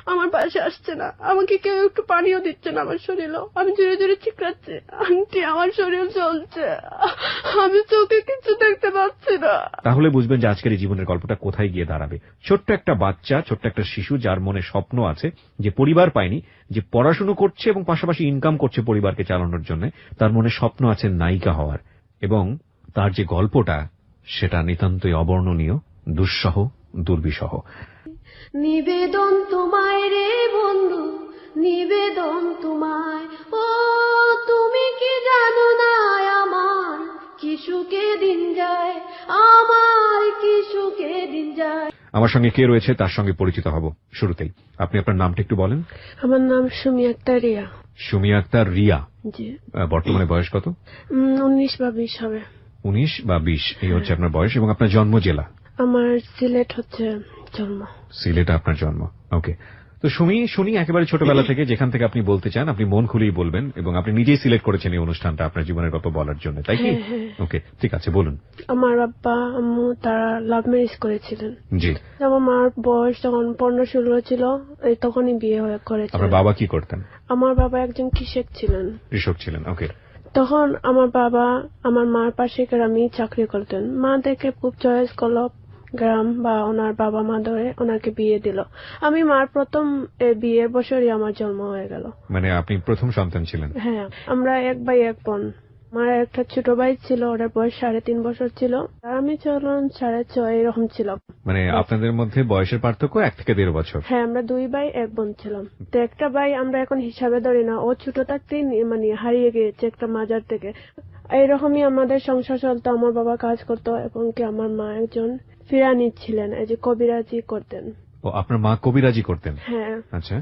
আমার পাশে আসছে না, আমাকে কেউ একটু পানিও দিচ্ছে না আমার শরীরও। আমি জোরে জোরে চিৎকাচ্ছি, আন্টি আমার শরীর জ্বলছে, আমি চোখে কিছু দেখতে পাচ্ছি না। তাহলে বুঝবেন যে আজকের এই জীবনের গল্পটা কোথায় গিয়ে দাঁড়াবে। ছোট্ট একটা বাচ্চা, ছোট্ট একটা শিশু, যার মনে স্বপ্ন আছে, যে পরিবার পায়নি, যে পড়াশুনো করছে এবং পাশাপাশি ইনকাম করছে পরিবারকে চালানোর জন্য। তার মনে স্বপ্ন আছে নায়িকা হওয়ার, এবং তার যে গল্পটা সেটা নিতান্তই অবর্ণনীয়, দুঃসহ, দুর্বিষহ। নিবেদন তোমায় রে বন্ধু, নিবেদন তোমায়, ও তুমি কি জানো না আমার কি সুখে দিন যায়, আমার কি সুখে দিন যায়। আমার সঙ্গে কে রয়েছে তার সঙ্গে পরিচিত হব শুরুতেই। আপনি আপনার নামটা একটু বলেন। আমার নাম সুমি আক্তার রিয়া। সুমি আক্তার রিয়া। জি। বর্তমানে বয়স কত? 19 বা 20 হবে। 19 বা 20 এই হচ্ছে আপনার বয়স। এবং আপনার জন্ম জেলা? আমার সিলেট হচ্ছে জন্ম। সিলেটে আপনার জন্ম। ওকে। তো শুনি একেবারে ছোটবেলা থেকে যেখান থেকে আপনি বলতে চান আপনি মন খুলেই বলবেন, এবং আপনি নিজেই সিলেক্ট করেছেন এই অনুষ্ঠানটা আপনার জীবনের গল্প বলার জন্য, তাই কি? ওকে, ঠিক আছে, বলুন। আমার আব্বা আম্মু তারা লাভ ম্যারেজ করেছিলেন। জি। আমার মার বয়স যখন 15-16 ছিল, তখনই বিয়ে করেছিল। আপনার বাবা কি করতেন? আমার বাবা একজন কৃষক ছিলেন। কৃষক ছিলেন, ওকে। তখন আমার বাবা আমার মার পাশে গ্রামে চাকরি করতেন। মা দেখে খুব চয়েস করলো গ্রাম বা ওনার বাবা মা ধরে ওনাকে বিয়ে দিল। আমি মার প্রথম বিয়ের বছরই আমার জন্ম হয়ে গেল। মানে আপনি প্রথম সন্তান ছিলেন? হ্যাঁ, আমরা 1 ভাই 1 বোন। আমার একটা ছোট ভাই ছিল, ওর বয়স 3.5 বছর ছিল, আর আমি 6.5 এরকম ছিল। মানে আপনাদের মধ্যে বয়সের পার্থক্য 1 থেকে 1.5 বছর? হ্যাঁ, আমরা 2 ভাই 1 বোন ছিলাম। তো একটা ভাই আমরা এখন হিসাবে ধরি না, ও ছোট থাকতেই মানে হারিয়ে গিয়েছে একটা মাজার থেকে। এইরকমই আমাদের সংসার চলতো। আমার বাবা কাজ করতো এবং কি আমার মা একজন ফিরানি ছিলেন, এই যে কবিরাজি করতেন। ও, আপনার মা কবিরাজি করতেন? হ্যাঁ। আচ্ছা।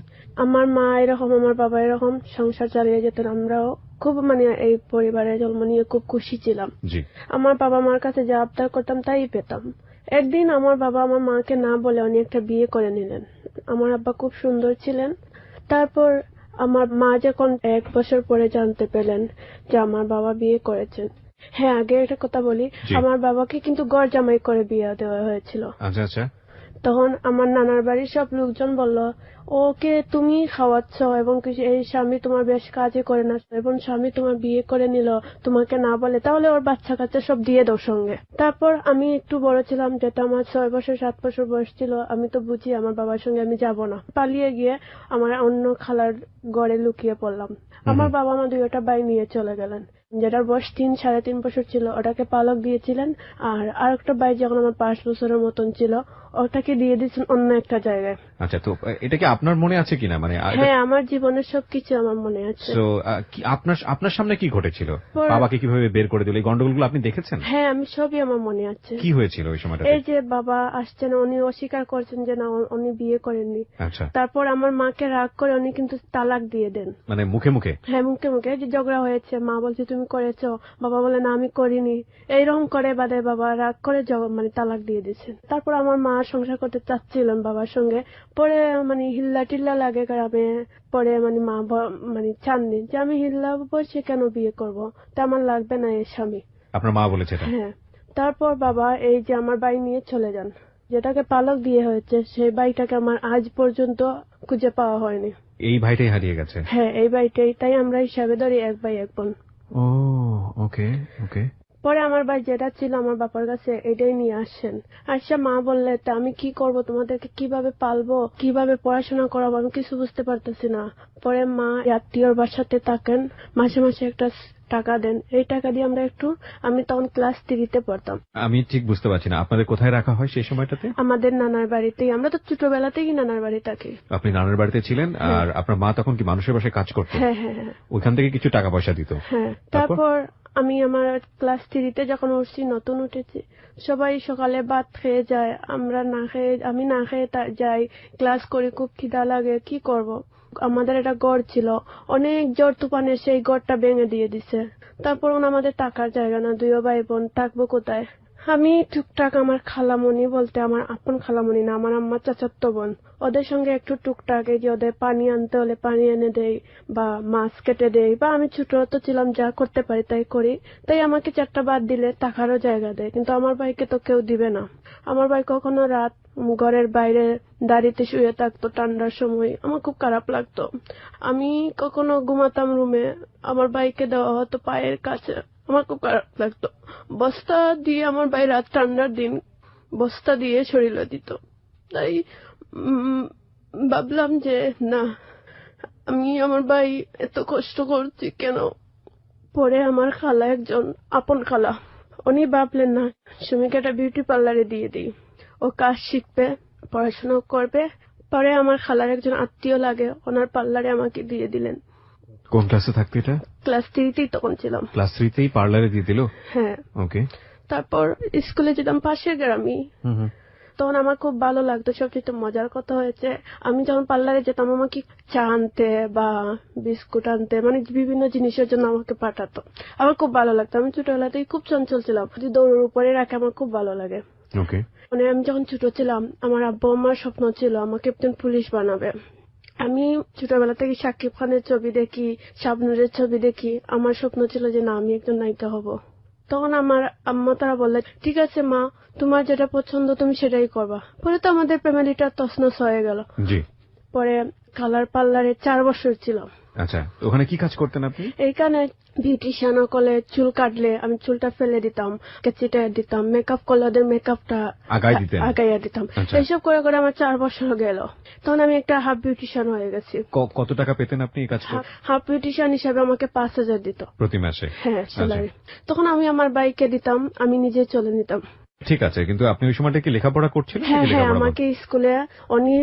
আমার মা এরকম, আমার বাবা এরকম সংসার চালিয়ে যেতেন। আমরাও খুব মানে এই পরিবারে জন্ম নিয়ে খুব খুশি ছিলাম। জি। আমার বাবা মার কাছে যা আবদার করতাম তাই পেতাম। একদিন আমার বাবা আমার মাকে না বলে উনি একটা বিয়ে করে নিলেন। আমার আব্বা খুব সুন্দর ছিলেন। তারপর আমার মা যখন 1 বছর পরে জানতে পেলেন যে আমার বাবা বিয়ে করেছেন। হ্যাঁ, আগে একটা কথা বলি, আমার বাবাকে কিন্তু ঘর জামাই করে বিয়ে দেওয়া হয়েছিল। আচ্ছা আচ্ছা। তখন আমার নানার বাড়ির সব লোকজন বলল, ওকে তুমি খাওয়াচ্ছ এবং এই স্বামী তোমার বেশ কাজে করে না, এবং স্বামী তোমার বিয়ে করে নিল তোমাকে না বলে, তাহলে ওর বাচ্চা কাচ্চা সব দিয়ে দাও সঙ্গে। তারপর আমি একটু বড় ছিলাম, যেটা আমার 6 বছর 7 বছর বয়স ছিল, আমি তো বুঝি আমার বাবার সঙ্গে আমি যাব না। পালিয়ে গিয়ে আমার অন্য খালার ঘরে লুকিয়ে পড়লাম। আমার বাবা মা 2টা ভাই নিয়ে চলে গেলেন। যেটার বয়স 3-3.5 বছর ছিল ওটাকে পালক দিয়েছিলেন, আর আরেকটা ভাই যখন আমার 5 বছরের মতন ছিল ওটাকে দিয়ে দিয়েছেন অন্য একটা জায়গায়। আচ্ছা, তো এটা কি আপনার মনে আছে কিনা? মানে হ্যাঁ, আমার জীবনের সবকিছু আমার মনে আছে। তো আপনার সামনে কি ঘটেছিল? বাবাকে কিভাবে বের করে দিল? এই গন্ডগোলগুলো আপনি দেখেছেন? হ্যাঁ, আমি সবই আমার মনে আছে। কি হয়েছিল ওই সময়টাতে? এই যে বাবা আসছেন, উনি অস্বীকার করছেন যে না উনি বিয়ে করেননি। আচ্ছা। তারপর আমার মাকে রাগ করে উনি কিন্তু তালাক দিয়ে দেন। মানে মুখে মুখে? হ্যাঁ, মুখে মুখে। যে ঝগড়া হয়েছে, মা বলছে তুমি করেছো, বাবা বলে না আমি করিনি। এইরকম করে বাদে বাবা রাগ করে মানে তালাক দিয়ে দিয়েছেন। তারপর আমার মা সংসার করতে চাচ্ছিলেন বাবার সঙ্গে, পরে মানে হিল্লা টিল্লা লাগে গ্রামে। পরে মানে মা মানে চাননি যে আমি হিল্লা বসে কেন বিয়ে করব, তা আমার লাগবে না এই স্বামী। আপনার মা বলেছে? হ্যাঁ। তারপর বাবা এই যে আমার বাড়ি নিয়ে চলে যান। যেটাকে পালক দিয়ে হয়েছে সেই বাড়িটাকে আমার আজ পর্যন্ত খুঁজে পাওয়া হয়নি। এই ভাইটাই হারিয়ে গেছে? হ্যাঁ, এই বাড়িটাই। তাই আমরা হিসাবে ধরি 1 ভাই 1 বোন। ও, ওকে ওকে। পরে আমার ভাই যেটা ছিল আমার বাবার কাছে এটাই নিয়ে আসেন। আচ্ছা, মা বললে তা আমি কি করব, তোমাদেরকে কিভাবে পালবো, কিভাবে পড়াশোনা করাবো, আমি কিছু বুঝতে পারতেছি না। পরে মা আত্মীয়র বাসাতে থাকেন, মাসে মাসে একটা টাকা দেন। এই টাকা দিয়ে আমরা আমি তখন ক্লাস 3-তে পড়তাম। আমি ঠিক বুঝতে পারছি না, আপনাদের কোথায় রাখা হয় সেই সময়টাতে? আমাদের নানার বাড়িতেই। আমরা তো ছোটবেলা থেকেই নানার বাড়ি থাকি। আপনি নানার বাড়িতে ছিলেন, আর আপনার মা তখন কি মানুষের বাসায় কাজ করতেন? হ্যাঁ হ্যাঁ হ্যাঁ। ওইখান থেকে কিছু টাকা পয়সা দিত? হ্যাঁ। তারপর আমি আমার ক্লাস 3-তে যখন উঠছি, নতুন উঠেছি, সবাই সকালে ভাত খেয়ে যায়, আমি না খেয়ে যাই, ক্লাস করি, খুব খিদা লাগে, কি করব। আমাদের একটা ঘর ছিল, অনেক জ্বর তুফানে সেই ঘরটা ভেঙে দিয়ে দিছে। তারপর আমাদের টাকার জায়গা না, 2 ভাই বোন, থাকবো কোথায়? আমি টুকটাক আমার খালামণি বলতে আমার আপন খালামণি না, আমার আম্মার চাচাতো বোন, ওদের সঙ্গে একটু টুকটাক এই যে ওদের পানি আনতে হলে পানি এনে দেই বা মাছ কেটে দেই, বা আমি ছোট তো ছিলাম, যা করতে পারি তাই করি। তাই আমাকে 4টা বাদ দিলে টাকারও জায়গা দেয়, কিন্তু আমার ভাইকে তো কেউ দিবে না। আমার ভাই কখনো রাত ঘরের বাইরে দাঁড়িতে শুয়ে থাকতো ঠান্ডার সময়, আমার খুব খারাপ লাগতো। আমি কখনো ঘুমাতাম রুমে, আমার ভাইকে দেওয়া হতো পায়ের কাছে, আমার খুব খারাপ লাগতো। বস্তা দিয়ে আমার ভাই রাত ঠান্ডার দিন বস্তা দিয়ে শরীরে দিত। তাই ভাবলাম যে না, আমি আমার ভাই এত কষ্ট করছি কেন। পরে আমার খালা, একজন আপন খালা, উনি ভাবলেন না সুমিকে একটা বিউটি পার্লারে দিয়ে দিই, ও কাজ শিখবে, পড়াশোনা করবে। পরে আমার খালার একজন আত্মীয় লাগে, ওনার পার্লারে আমাকে দিয়ে দিলেন। কোন ক্লাসে থাকতে এটা? ক্লাস 3তেই তখন ছিলাম। ক্লাস 3তেই পার্লারে দিয়ে দিল? হ্যাঁ। ওকে। তারপর স্কুলে যেতাম পাশের গ্রামই, তখন আমার খুব ভালো লাগতো। সবচেয়ে মজার কথা হয়েছে, আমি যখন পার্লারে যেতাম আমাকে চা আনতে বা বিস্কুট আনতে, মানে বিভিন্ন জিনিসের জন্য আমাকে পাঠাতো। আমার খুব ভালো লাগতো। আমি ছোটবেলাতেই খুব চঞ্চল ছিলাম, যদি দৌড়ের উপরে রাখে আমার খুব ভালো লাগে। ওকে। মানে আমি যখন ছোট ছিলাম, আমার আব্বু আমার স্বপ্ন ছিল আমাকে একজন পুলিশ বানাবে। আমি ছোটবেলা থেকে শাকিব খানের ছবি দেখি, শাবনূরের ছবি দেখি, আমার স্বপ্ন ছিল যে না, আমি একজন নায়িকা হব। তখন আমার আম্মা তারা বললেন, ঠিক আছে মা, তোমার যেটা পছন্দ তুমি সেটাই করবা। পরে তো আমাদের ফ্যামিলিটা তছনছ হয়ে গেল। জি। পরে কালার পার্লারে 4 বছর ছিলাম। আচ্ছা, ওখানে কি কাজ করতেন আপনি? এইখানে বিউটিশিয়ান করলে চুল কাটলে আমি চুলটা ফেলে দিতাম, কেচিটা দিতাম, মেকআপ করলে ওদের মেকআপটা আগাইয়া দিতাম। এইসব করে করে আমার 4 বছর গেল। তখন আমি একটা হাফ বিউটিশিয়ান হয়ে গেছি। কত টাকা পেতেন আপনি এই কাজ করে? হাফ বিউটিশিয়ান হিসাবে আমাকে 5,000 দিত প্রতি মাসে। হ্যাঁ, স্যালারি। তখন আমি আমার বাইকে দিতাম, আমি নিজে চলে নিতাম। ঠিক আছে, কিন্তু আপনি ওই সময়টা কি লেখাপড়া করছিলেন? হ্যাঁ হ্যাঁ, আমাকে স্কুলে উনি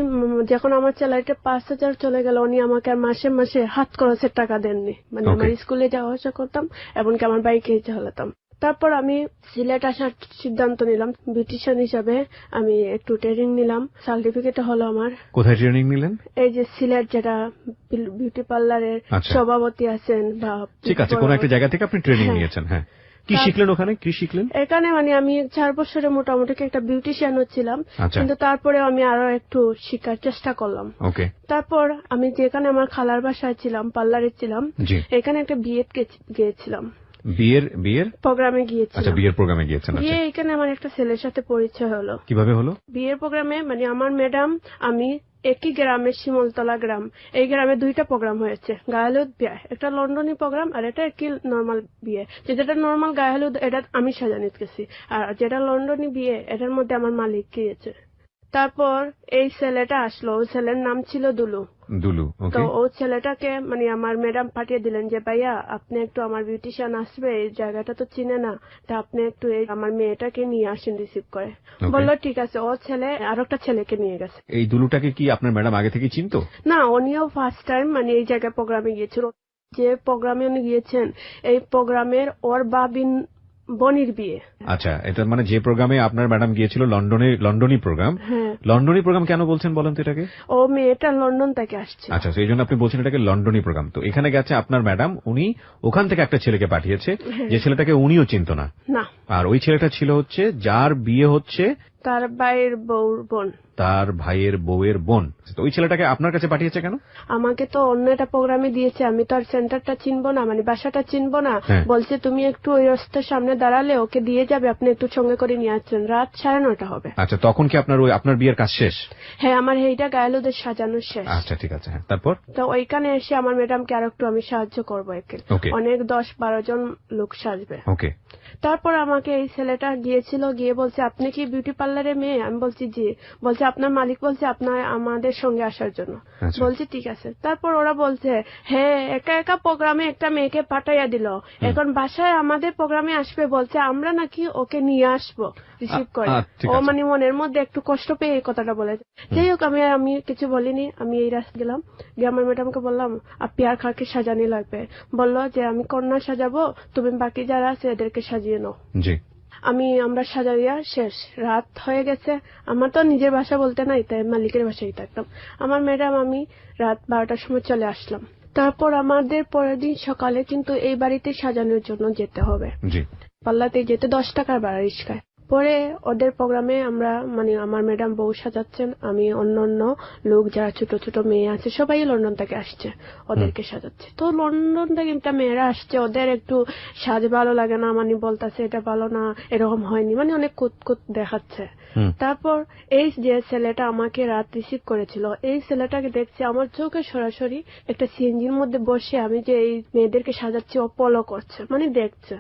যখন আমার স্যালারিটা 5,000 চলে গেল, উনি আমাকে আর মাসে মাসে হাত খরচের টাকা দেননি। মানে আমার স্কুলে যাওয়া আসা করতাম, এমনকি আমার বাইকে চালাতাম। তারপর আমি সিলেট আসার সিদ্ধান্ত নিলাম বিউটিশিয়ান হিসাবে। আমি একটু ট্রেনিং নিলাম, সার্টিফিকেট হলো আমার। কোথায় ট্রেনিং নিলেন? এই যে সিলেট, যেটা বিউটি পার্লারের সভাপতি আছেন বা। ঠিক আছে, কোন একটা জায়গা থেকে আপনি ট্রেনিং নিয়েছেন। হ্যাঁ, কি শিখলেন ওখানে? কি শিখলেন এখানে? মানে আমি 4 বছরে মোটামুটি একটা বিউটিশিয়ান হচ্ছিলাম, কিন্তু তারপরে আমি আরো একটু শিখার চেষ্টা করলাম। ওকে। তারপর আমি যেখানে আমার খালার বাসায় ছিলাম, পার্লারে ছিলাম, এখানে একটা বিয়ে গিয়েছিলাম। বিয়ের প্রোগ্রামে গিয়েছিলাম। আচ্ছা, বিয়ের প্রোগ্রামে গিয়েছেন। গিয়ে এখানে আমার একটা ছেলের সাথে পরিচয় হলো। কিভাবে হলো? বিয়ের প্রোগ্রামে, মানে আমার ম্যাডাম, আমি একই গ্রামের, শিমলতলা গ্রাম। এই গ্রামে 2টা প্রোগ্রাম হয়েছে, গায়ে বিয়ে, একটা লন্ডনী প্রোগ্রাম আর এটা একই নর্মাল বিয়ে। যেটা নর্মাল গায়ে হলুদ, এটা আমি সাজানিত গেছি, আর যেটা লন্ডনী বিয়ে এটার মধ্যে আমার মালিক গিয়েছে। তারপর এই ছেলেটা আসলো, ওই ছেলের নাম ছিল দুলু। তো ও ছেলেটাকে মানে আমার ম্যাডাম পাঠিয়ে দিলেন যে ভাইয়া আপনি একটু, আমার বিউটিশিয়ান আসবে, এই জায়গাটা তো চিনে না, তা আপনি একটু আমার মেয়েটাকে নিয়ে আসেন রিসিভ করে। বললো ঠিক আছে। ও ছেলে আর একটা ছেলেকে নিয়ে গেছে। এই দুলুটাকে কি আপনার ম্যাডাম আগে থেকে চিনতো? না, উনিও ফার্স্ট টাইম মানে এই জায়গায় প্রোগ্রামে গিয়েছিল। যে প্রোগ্রামে উনি গিয়েছেন, এই প্রোগ্রামের ওর বাবিন বনির বিয়ে। আচ্ছা, এটা মানে যে প্রোগ্রামে আপনার ম্যাডাম গিয়েছিল, লন্ডনী প্রোগ্রাম। লন্ডনী প্রোগ্রাম কেন বলছেন বলেন তো এটাকে? ও মেয়েটা লন্ডন থেকে আসছে। আচ্ছা, সেই জন্য আপনি বলছেন এটাকে লন্ডনী প্রোগ্রাম। তো এখানে গেছে আপনার ম্যাডাম, উনি ওখান থেকে একটা ছেলেকে পাঠিয়েছে, যে ছেলেটাকে উনিও চিনতো না। আর ওই ছেলেটা ছিল হচ্ছে যার বিয়ে হচ্ছে তার ভাইয়ের বউর বোন। তার ভাইয়ের বউয়ের বোন। তো ওই ছেলেটাকে আপনার কাছে পাঠিয়েছে কেন? আমাকে তো অন্য একটা প্রোগ্রামে দিয়েছে, আমি তো আর সেন্টারটা চিনবো না, মানে বাসাটা চিনবো না। বলছে তুমি একটু ওই রাস্তার সামনে দাঁড়ালে ওকে দিয়ে যাবে, আপনি একটু সঙ্গে করে নিয়ে আসছেন, রাত 9:30 হবে। আচ্ছা, তখন কি আপনার বিয়ের কাজ শেষ? হ্যাঁ, আমার এইটা গায়েলুদের সাজানো শেষ। আচ্ছা, ঠিক আছে। তারপর তো ওইখানে এসে আমার ম্যাডামকে আর একটু আমি সাহায্য করবো, অনেক 10-12 জন লোক সাজবে। ওকে। তারপর আমাকে এই ছেলেটা গিয়েছিল, গিয়ে বলছে আপনি কি বিউটি পার্লারের মেয়ে? আমি বলছি জি। বলছে আপনার মালিক বলছে আপনার আমাদের সঙ্গে আসার জন্য। বলছি ঠিক আছে। তারপর ওরা বলছে হ্যাঁ, একা একা প্রোগ্রামে একটা মেয়েকে পাঠাইয়া দিল, এখন বাসায় আমাদের প্রোগ্রামে আসবে, বলছে আমরা নাকি ওকে নিয়ে আসবো রিসিভ করে। ও মানে মনের মধ্যে একটু কষ্ট পেয়ে এই কথাটা বলেছে। যাই হোক, আমি কিছু বলিনি, আমি এই রাস্তা গেলাম, গিয়ে আমার ম্যাডামকে বললাম আপনি আর কাকে সাজানি লাগবে? বললো যে আমি কন্যা সাজাবো, তুমি বাকি যারা আছে এদেরকে সাজিয়ে নাও। আমরা সাজাইয়া শেষ, রাত হয়ে গেছে। আমার তো নিজের বাসা বলতে নাই, তাই মালিকের বাসায় থাকতাম। আমার ম্যাডাম আমি রাত 12টার সময় চলে আসলাম। তারপর আমাদের পরের দিন সকালে কিন্তু এই বাড়িতে সাজানোর জন্য যেতে হবে, পাল্লাতে যেতে 10 টাকার ভাড়া রিস্কায়। পরে ওদের প্রোগ্রামে আমরা মানে আমার ম্যাডাম বউ সাজাচ্ছেন, আমি অন্য লোক যারা ছোট ছোট মেয়ে আছে সবাই লন্ডন থেকে আসছে, ওদেরকে সাজাচ্ছে। তো লন্ডন থেকে একটা মেয়েরা আসছে, ওদের একটু সাজ ভালো লাগে না, মানে বলতেছে এটা ভালো না, এরকম হয়নি, মানে অনেক কুতকুত দেখাচ্ছে। তারপর এই যে ছেলেটা আমাকে রাত রিসিভ করেছিল, এই ছেলেটাকে দেখছি আমার চোখে সরাসরি একটা সিএনজির মধ্যে বসে আমি যে এই মেয়েদেরকে সাজাচ্ছি ও ফলো করছে, মানে দেখছে।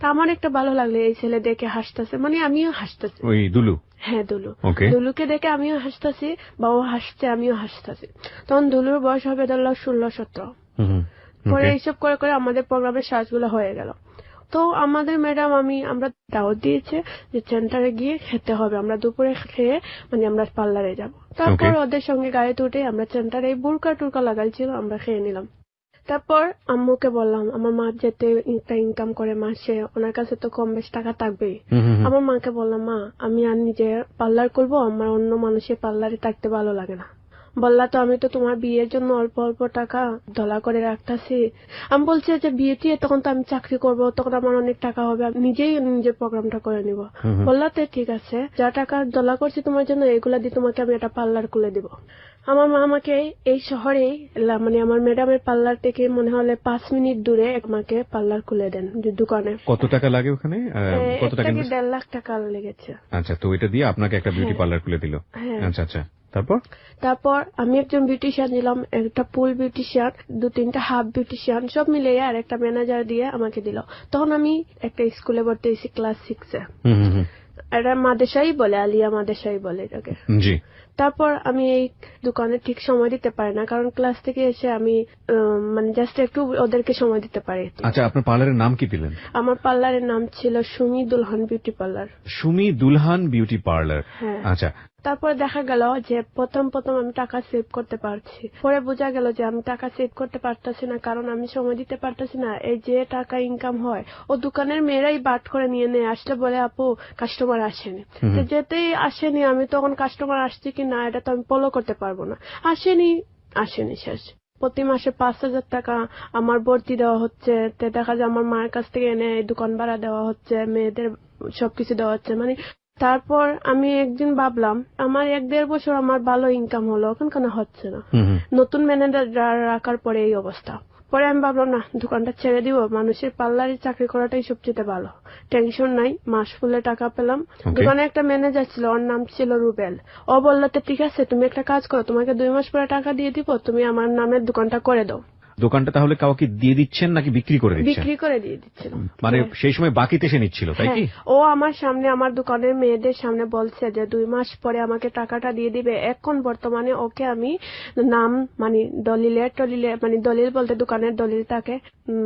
তা আমার একটা ভালো লাগলো, এই ছেলে দেখে হাসতেছে, মানে আমিও হাসতেছি। ওই দুলু? হ্যাঁ, দুলু। দুলুকে দেখে আমিও হাসতেছি, বা ও হাসছে আমিও হাসতেছি। তখন দুলুর বয়স হবে ধরল 16-17। পরে এইসব করে করে আমাদের প্রোগ্রামের সাজগুলো হয়ে গেল। তো আমাদের ম্যাডাম আমরা দাওয়াত দিয়েছে যে সেন্টারে গিয়ে খেতে হবে, আমরা দুপুরে খেয়ে মানে আমরা পার্লারে যাব। তারপর ওদের সঙ্গে গাড়িতে উঠে আমরা সেন্টারে বুরকা টুরকা লাগাইছিল, আমরা খেয়ে নিলাম। তারপর আম্মুকে বললাম, আমার মা যেতে একটা ইনকাম করে মাসে, ওনার কাছে তো কম বেশ টাকা থাকবেই। আমার মাকে বললাম, মা আমি আর নিজে পার্লার করবো, আমার অন্য মানুষের পার্লারে থাকতে ভালো লাগে না। বললা, তো আমি তো তোমার বিয়ের জন্য অল্প অল্প টাকা ধলা করে রাখতেছি। আমি বলছি যে বিয়ে টিয়ে তখন তো আমি চাকরি করব, তখন আমার অনেক টাকা হবে, আমি নিজেই নিজের প্রোগ্রামটা করে নিব। বললা, তো ঠিক আছে, যা টাকা ধলা করছি তোমার জন্য এগুলা দিয়ে তোমাকে আমি একটা পার্লার খুলে দিব। আমার মা আমাকে এই শহরেই মানে আমার ম্যাডামের পার্লার থেকে মনে হলে 5 মিনিট দূরে আমাকে পার্লার খুলে দেন দোকানে। কত টাকা লাগে ওখানে? কত টাকা? 1.5 লাখ টাকা লেগেছে। আচ্ছা, তো এটা দিয়ে আপনাকে একটা বিউটি পার্লার খুলে দিল? আচ্ছা আচ্ছা, তারপর আমি একজন বিউটিশিয়ান নিলাম, একটা ফুল বিউটিশিয়ান, 2-3টা হাফ বিউটিশিয়ান, সব মিলে আর একটা ম্যানেজার দিয়ে আমাকে দিল। তখন আমি একটা স্কুলে ভর্তি হয়েছি, ক্লাস 6-এ। এটা মাদেশাই বলে, আলিয়া মাদেশাই বলে এটাকে। জি। তারপর আমি এই দোকানে ঠিক সময় দিতে পারি না, কারণ ক্লাস থেকে এসে আমি মানে জাস্ট একটু ওদেরকে সময় দিতে পারি। আচ্ছা, আপনার পার্লারের নাম কি দিলেন? আমার পার্লারের নাম ছিল Sumi Dulhan beauty parlour. Sumi Dulhan beauty parlour. আচ্ছা। তারপর দেখা গেল যে প্রথম আমি টাকা সেভ করতে পারছি, পরে বোঝা গেল যে আমি টাকা সেভ করতে পারতেছি না, কারণ আমি সময় দিতে পারতেছি না। এই যে টাকা ইনকাম হয় ও দোকানের মেয়েরাই বাট করে নিয়ে নেয়, আসলে বলে আপু কাস্টমার আসেনি, যেতেই আসেনি আমি তখন কাস্টমার আসছে কি না এটা তো আমি ফলো করতে পারবো না। আসেনি শেষ। প্রতি মাসে 5,000 টাকা আমার ভর্তি দেওয়া হচ্ছে, দেখা যায় আমার মায়ের কাছ থেকে এনে দোকান ভাড়া দেওয়া হচ্ছে, মেয়েদের সবকিছু দেওয়া হচ্ছে। মানে তারপর আমি একদিন ভাবলাম, আমার 1-1.5 বছর আমার ভালো ইনকাম হলো, এখন কেন হচ্ছে না? নতুন ম্যানেজার রাখার পরে এই অবস্থা। পরে আমি ভাবলাম না, দোকানটা ছেড়ে দিব, মানুষের পার্লারে চাকরি করাটাই সবচেয়ে ভালো, টেনশন নাই, মাস ফুলে টাকা পেলাম। দোকানে একটা ম্যানেজার ছিল, ওর নাম ছিল রুবেল। ও বললো, ঠিক আছে তুমি একটা কাজ করো, তোমাকে 2 মাস পরে টাকা দিয়ে দিব, তুমি আমার নামের দোকানটা করে দাও। দোকানটা তাহলে কাউকে দিয়ে দিচ্ছেন নাকি বিক্রি করে দিচ্ছেন? বিক্রি করে দিয়ে দিচ্ছিল, মানে সেই সময় বাকিতে সে নিচ্ছিল, তাই কি? ও আমার সামনে, আমার দোকানের মেয়েদের সামনে বলছে যে 2 মাস পরে আমাকে টাকাটা দিয়ে দিবে। এখন বর্তমানে ওকে আমি নাম মানে দলিলে মানে দলিল বলতে দোকানের দলিল থাকে,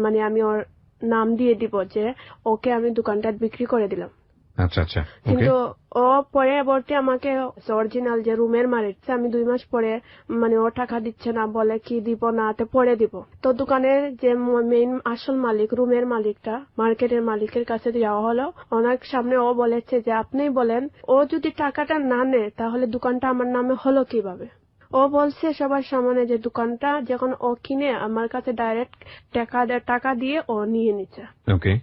মানে আমি ওর নাম দিয়ে দিব যে ওকে আমি দোকানটা বিক্রি করে দিলাম। আচ্ছা আচ্ছা। কিন্তু ও পরবর্তী আমাকে অরিজিনাল যে রুমের মালিক, আমি 2 মাস পরে মানে ও টাকা দিচ্ছে না, বলে কি দিব না পরে দিব। তো দোকানের যে মেইন আসল মালিক, রুমের মালিকটা, মার্কেটের মালিকের কাছে যাওয়া হলো, ওনার সামনে ও বলেছে যে আপনি বলেন, ও যদি টাকাটা না নেয় তাহলে দোকানটা আমার নামে হলো কিভাবে? ও বলছে সবার সামনে যে দোকানটা যখন ও কিনে আমার কাছে ডাইরেক্ট টাকা দিয়ে ও নিয়ে নিচ্ছে। ওকে।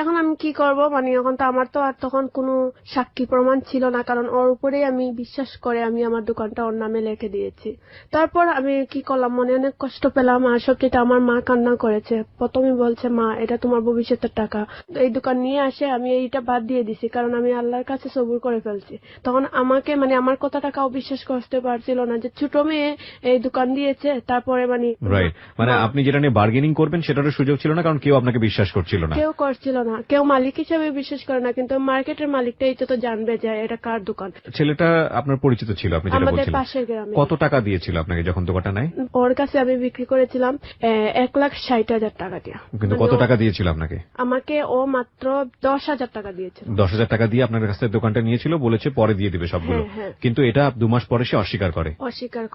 এখন আমি কি করব, মানে এখন তো আমার তো আর তখন কোনো সাক্ষী প্রমাণ ছিল না, কারণ ওর উপরেই আমি বিশ্বাস করে আমি আমার দোকানটা ওর নামে লিখে দিয়েছি। তারপর আমি কি করলাম, মনে অনেক কষ্ট পেলাম, আর সবচেয়ে আমার মা কান্না করেছে। প্রথমে বলছে, মা এটা তোমার ভবিষ্যতের টাকা, এই দোকান নিয়ে আসে আমি এইটা বাদ দিয়ে দিছি, কারণ আমি আল্লাহর কাছে সবুর করে ফেলছি। তখন আমাকে মানে আমার কথা টাকাও বিশ্বাস করতে পারছিল না যে ছোট মেয়ে এই দোকান দিয়েছে। তারপরে মানে আপনি যেটা নিয়ে বার্গেনিং করবেন সেটারও সুযোগ ছিল না, কারণ কেউ আপনাকে বিশ্বাস করছিল না। কেউ করছিল না, কেউ মালিক হিসেবে বিশ্বাস করে না, কিন্তু মার্কেটের মালিকটাই তো জানবে যে এটা কার দোকান। ছেলেটা আপনার পরিচিত ছিল, আপনি যেটা বলছিলেন? আমাদের পাশের গ্রামে। কত টাকা দিয়েছিল আপনাকে যখন দোকানটা নেয়? ওর কাছে আমি বিক্রি করেছিলাম 1,60,000 টাকা দিয়ে। কিন্তু কত টাকা দিয়েছিল আপনাকে? আমাকে ও মাত্র 10,000 টাকা দিয়েছিল। 10,000 টাকা দিয়ে আপনার কাছে দোকানটা নিয়েছিল, বলেছে পরে দিয়ে দিবে সবগুলো। কিন্তু এটা 2 মাস পরে সে অস্বীকার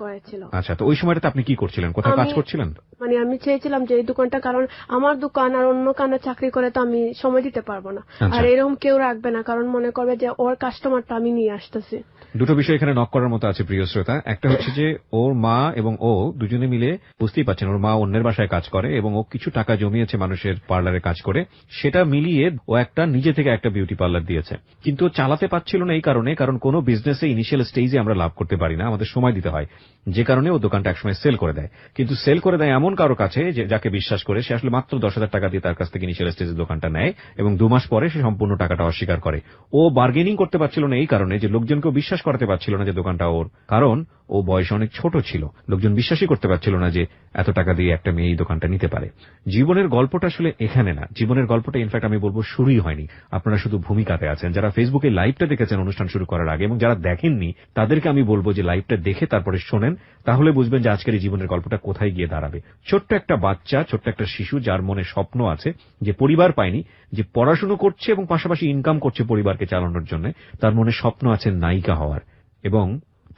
করেছিল। আচ্ছা, তো ওই সময়টাতে আপনি কি করছিলেন, কোথায় কাজ করছিলেন? মানে আমি চেয়েছিলাম যে এই দোকানটা, কারণ আমার দোকান আর অন্য কানে চাকরি করে তো আমি সময় দিতে পারবো না। আচ্ছা। আর এরকম কেউ রাখবে না, কারণ মনে করবে যে ওর কাস্টমারটা আমি নিয়ে আসতেছি। দুটো বিষয় এখানে নক করার মতো আছে প্রিয় শ্রোতা। একটা হচ্ছে যে ওর মা এবং ও দুজনে মিলে, বুঝতেই পারছেন ওর মা অন্যের বাসায় কাজ করে এবং ও কিছু টাকা জমিয়েছে মানুষের পার্লারে কাজ করে, সেটা মিলিয়ে ও একটা নিজে থেকে একটা বিউটি পার্লার দিয়েছে। কিন্তু ও চালাতে পারছিল না এই কারণে, কারণ কোনো বিজনেসে ইনিশিয়াল স্টেজে আমরা লাভ করতে পারি না, আমাদের সময় দিতে হয়, যে কারণে ও দোকানটা একসময় সেল করে দেয়। কিন্তু সেল করে দেয় এমন কারো কাছে যাকে বিশ্বাস করে, সে আসলে মাত্র 10,000 টাকা দিয়ে তার কাছ থেকে ইনিশিয়াল স্টেজে দোকানটা নেয় এবং 2 মাস পরে সে সম্পূর্ণ টাকাটা অস্বীকার করে। ও বার্গেনিং করতে পারছিল না এই কারণে যে লোকজনকেও বিশ্বাস করাতে পারছিল না যে দোকানটা ওর, কারণ ও বয়সে অনেক ছোট ছিল। লোকজন বিশ্বাসই করতে পারছিল না যে এত টাকা দিয়ে একটা মেয়ে এই দোকানটা নিতে পারে। জীবনের গল্পটা আসলে এখানে না, জীবনের গল্পটা ইনফ্যাক্ট আমি বলবো শুরুই হয়নি। আপনারা শুধু ভূমিকাতে আছেন। যারা ফেসবুকে লাইভটা দেখেছেন অনুষ্ঠান শুরু করার আগে এবং যারা দেখেননি তাদেরকে আমি বলবো যে লাইভটা দেখে তারপরে শোনেন, তাহলে বুঝবেন যে আজকের এই জীবনের গল্পটা কোথায় গিয়ে দাঁড়াবে। ছোট্ট একটা বাচ্চা, ছোট্ট একটা শিশু যার মনে স্বপ্ন আছে, যে পরিবার পায়নি, যে পড়াশুনো করছে এবং পাশাপাশি ইনকাম করছে পরিবারকে চালানোর জন্য, তার মনে স্বপ্ন আছে নায়িকা হওয়ার, এবং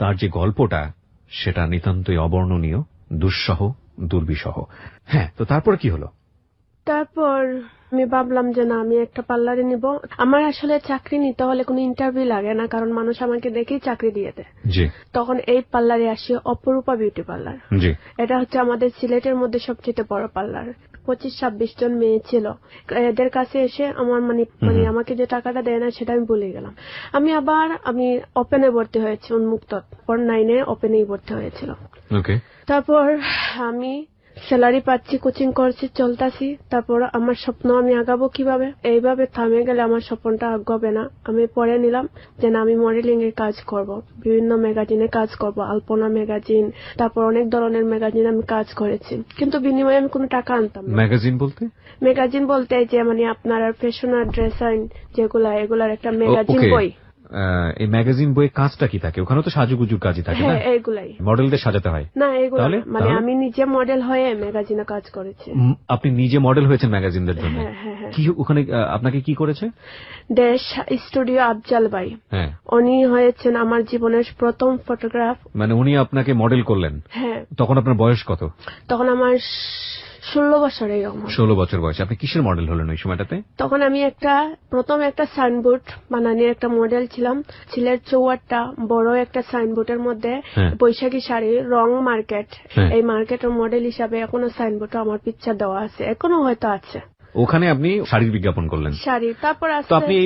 তার যে গল্পটা সেটা নিতান্তই অবর্ণনীয়, দুঃসহ, দুর্বিষহ। হ্যাঁ, তো তারপর কি হলো? তারপর আমি ভাবলাম যে না, আমি একটা পার্লারে নিব। আমার আসলে চাকরি নিতে হলে কোনো ইন্টারভিউ লাগে না, কারণ মানুষ আমাকে দেখেই চাকরি দিয়ে দেয়। জি তখন এই পার্লারে আসি, অপরূপা বিউটি পার্লার। জি। এটা হচ্ছে আমাদের সিলেটের মধ্যে সবচেয়ে বড় পার্লার। 25-26 জন মেয়ে ছিল। এদের কাছে এসে আমার মানে আমাকে যে টাকাটা দেয় না সেটা আমি ভুলে গেলাম। আমি ওপেনে ভর্তি হয়েছি, উন্মুক্ত 9-এ ওপেনেই ভর্তি হয়েছিল। ওকে। তারপর আমি স্যালারি পাচ্ছি, কোচিং করছি, চলতাছি। তারপর আমার স্বপ্ন আমি আগাবো কিভাবে, এইভাবে থামে গেলে আমার স্বপ্নটা আগাবে না। আমি পড়ে নিলাম যে না, আমি মডেলিং এর কাজ করব, বিভিন্ন ম্যাগাজিনে কাজ করব, আলপনা ম্যাগাজিন, তারপর অনেক ধরনের ম্যাগাজিন আমি কাজ করেছি, কিন্তু বিনিময়ে আমি কোনো টাকা আনতাম না। ম্যাগাজিন বলতে? ম্যাগাজিন বলতে যে মানে আপনার ফ্যাশন আর ড্রেসাইন এগুলার একটা ম্যাগাজিন বই। এই ম্যাগাজিন বইয়ের কাজটা কি থাকে? ওখানে তো সাজুগুজুর কাজই থাকে না? হ্যাঁ, এগুলাই। মডেলদের সাজাতে হয়? না, এগুলো তাহলে মানে আমি নিজে মডেল হয়ে ম্যাগাজিনে কাজ করেছি। আপনি নিজে মডেল হয়েছেন ম্যাগাজিনদের জন্য? হ্যাঁ হ্যাঁ হ্যাঁ। কি ওখানে আপনাকে কি করেছে? দেশ স্টুডিও আফজাল ভাই, হ্যাঁ, উনি হয়েছেন আমার জীবনের প্রথম ফটোগ্রাফ। মানে উনি আপনাকে মডেল করলেন? হ্যাঁ। তখন আপনার বয়স কত? তখন আমার 16 বছর এরকম। 16 বছর বয়সে আপনি কিসের মডেল হলেন ওই সময়টাতে? তখন আমি প্রথম একটা সাইনবোর্ড বানানোর একটা মডেল ছিলাম। সিলেট চৌয়াট্টা বড় একটা সাইনবোর্ডের মধ্যে বৈশাখী শাড়ি রং মার্কেট, এই মার্কেটের মডেল হিসাবে এখনো সাইনবোর্ডে আমার পিকচার দেওয়া আছে, এখনো হয়তো আছে। ওখানে আপনি শাড়ির বিজ্ঞাপন করলেন? শাড়ি। তারপর তো আপনি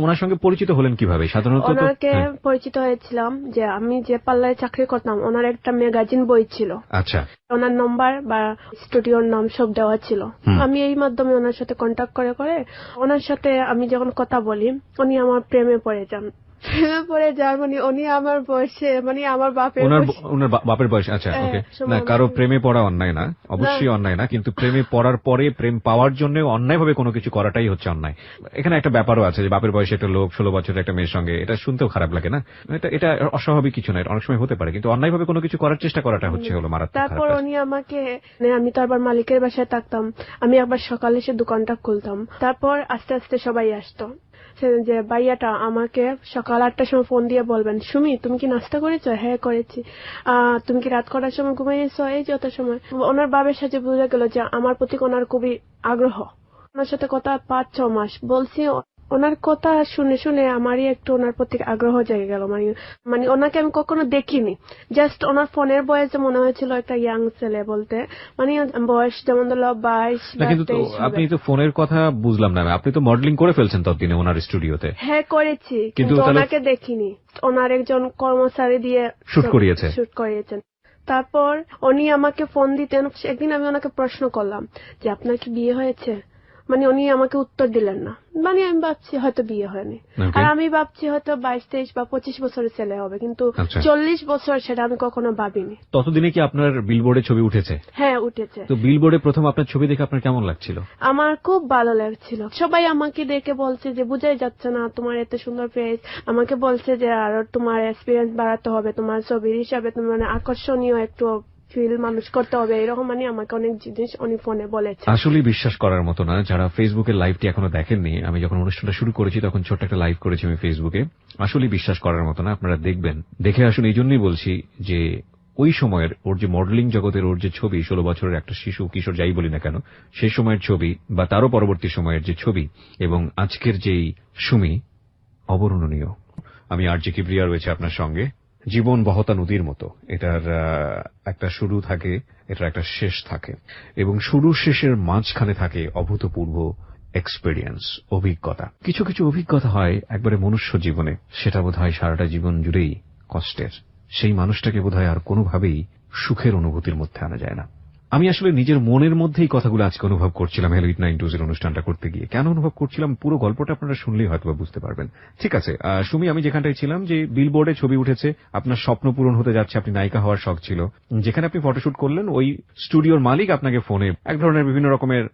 ওনার সঙ্গে পরিচিত হলেন কিভাবে? সাধারণত ওনাকে পরিচিত হয়েছিলাম যে আমি যে পার্লারে চাকরি করতাম, ওনার একটা ম্যাগাজিন বই ছিল। আচ্ছা। ওনার নম্বর বা স্টুডিওর নাম সব দেওয়া ছিল। আমি এই মাধ্যমে ওনার সাথে কন্ট্যাক্ট করে ওনার সাথে আমি যখন কথা বলি, উনি আমার প্রেমে পড়ে যান। মানে উনি আমার বয়সে, মানে আমার বাপের বয়স। আচ্ছা, ওকে। না, কারো প্রেমে পড়া অন্যায় না, অবশ্যই অন্যায় না, কিন্তু প্রেমে পড়ার পরে প্রেম পাওয়ার জন্য অন্যায়ভাবে কোনো কিছু করাটাই হচ্ছে অন্যায়। এখানে একটা ব্যাপারও আছে যে বাপের বয়সে একটা লোক 16 বছরের একটা মেয়ের সঙ্গে, এটা শুনতেও খারাপ লাগে না? এটা অস্বাভাবিক কিছু নয়, অনেক সময় হতে পারে, কিন্তু অন্যায়ভাবে কোনো কিছু করার চেষ্টা করাটা হচ্ছে হলো মারাত্মক। তারপর উনি আমাকে, আমি তো আবার মালিকের বাসায় থাকতাম, আমি আবার সকালে এসে দোকানটা খুলতাম। তারপর আস্তে আস্তে সবাই আসতো যে ভাইয়াটা আমাকে সকাল 8টার সময় ফোন দিয়ে বলবেন, সুমি তুমি কি নাস্তা করেছো? হ্যাঁ করেছি। তুমি কি রাত করার সময় ঘুমাইয়েছো? এই যত সময়। ওনার বাবার সাথে বোঝা গেল যে আমার প্রতি ওনার খুবই আগ্রহ। ওনার সাথে কথা 5-6 মাস বলছি, ওনার কথা শুনে শুনে আমারই একটু ওনার প্রতি আগ্রহ জেগে গেল। মানে ওনাকে আমি কখনো দেখিনি, জাস্ট ওনার ফোনের বয়সে মনে হয়েছিল একটা ইয়াং ছেলে বলতে, মানে বয়স যেমন ধরো 22 বা 23। আপনি তো ফোনের কথা বুঝলাম না, আপনি তো মডেলিং করে ফেলছেন ততদিনে ওনার স্টুডিওতে? হ্যাঁ করেছি, কিন্তু ওনাকে দেখিনি। ওনার একজন কর্মচারী দিয়ে শুট করিয়েছেন। তারপর উনি আমাকে ফোন দিতেন। একদিন আমি ওনাকে প্রশ্ন করলাম যে আপনার কি বিয়ে হয়েছে? মানে উনি আমাকে উত্তর দিলেন না। মানে আমি ভাবছি হয়তো বিয়ে হয়নি, আর আমি ভাবছি হয়তো 22-23 বা 25 বছরের ছেলে হবে, কিন্তু 40 বছর সেটা আমি কখনো ভাবিনি। ততদিনে কি আপনার বিলবোর্ডে ছবি উঠেছে? হ্যাঁ, উঠেছে। তো বিলবোর্ডে প্রথম আপনার ছবি দেখে আপনার কেমন লাগছিল? আমার খুব ভালো লাগছিল। সবাই আমাকে দেখে বলছে যে বোঝাই যাচ্ছে না তোমার এত সুন্দর ফেস। আমাকে বলছে যে আরো তোমার এক্সপিরিয়েন্স বাড়াতে হবে, তোমার ছবির হিসাবে তুমি মানে আকর্ষণীয় একটু ফিল মানুষ করতে হবে, এরকম মানে আমাকে অনেক জিনিস উনি ফোনে বলেছে। আসলে বিশ্বাস করার মতো না। যারা ফেসবুকের লাইভটি এখনো দেখেননি, আমি যখন অনুষ্ঠানটা শুরু করেছি তখন ছোট্ট একটা লাইভ করেছি আমি ফেসবুকে। আসলে বিশ্বাস করার মতো না, আপনারা দেখবেন, দেখে আসুন। এই জন্যই বলছি যে ওই সময়ের ওর যে মডেলিং জগতের ওর যে ছবি 16 বছরের একটা শিশু কিশোর যাই বলি না কেন সেই সময়ের ছবি বা তারও পরবর্তী সময়ের যে ছবি এবং আজকের যেই সুমি অবর্ণনীয়। আমি আরজে কিবরিয়া রয়েছে আপনার সঙ্গে। জীবন বহতা নদীর মতো, এটার একটা শুরু থাকে, এটার একটা শেষ থাকে এবং শুরু শেষের মাঝখানে থাকে অভূতপূর্ব এক্সপেরিয়েন্স, অভিজ্ঞতা। কিছু কিছু অভিজ্ঞতা হয় একবারে মনুষ্য জীবনে, সেটা বোধহয় সারাটা জীবন জুড়েই কষ্টের। সেই মানুষটাকে বোধহয় আর কোনোভাবেই সুখের অনুভূতির মধ্যে আনা যায় না। আমি আসলে নিজের মনের মধ্যেই কথাগুলো আজকে অনুভব করছিলাম হ্যালো ইট 920 এর অনুষ্ঠানটা করতে গিয়ে। কেন অনুভব করছিলাম পুরো গল্পটা আপনারা শুনলেই হয়তো বুঝতে পারবেন। ঠিক আছে সুমি, আমি যেখানটায় ছিলাম যে বিলবোর্ডে ছবি উঠেছে, আপনার স্বপ্ন পূরণ হতে যাচ্ছে, আপনি নায়িকা হওয়ার শখ ছিল, যেখানে আপনি ফটোশুট করলেন ওই স্টুডিওর মালিক আপনাকে ফোনে এক ধরনের বিভিন্ন রকমের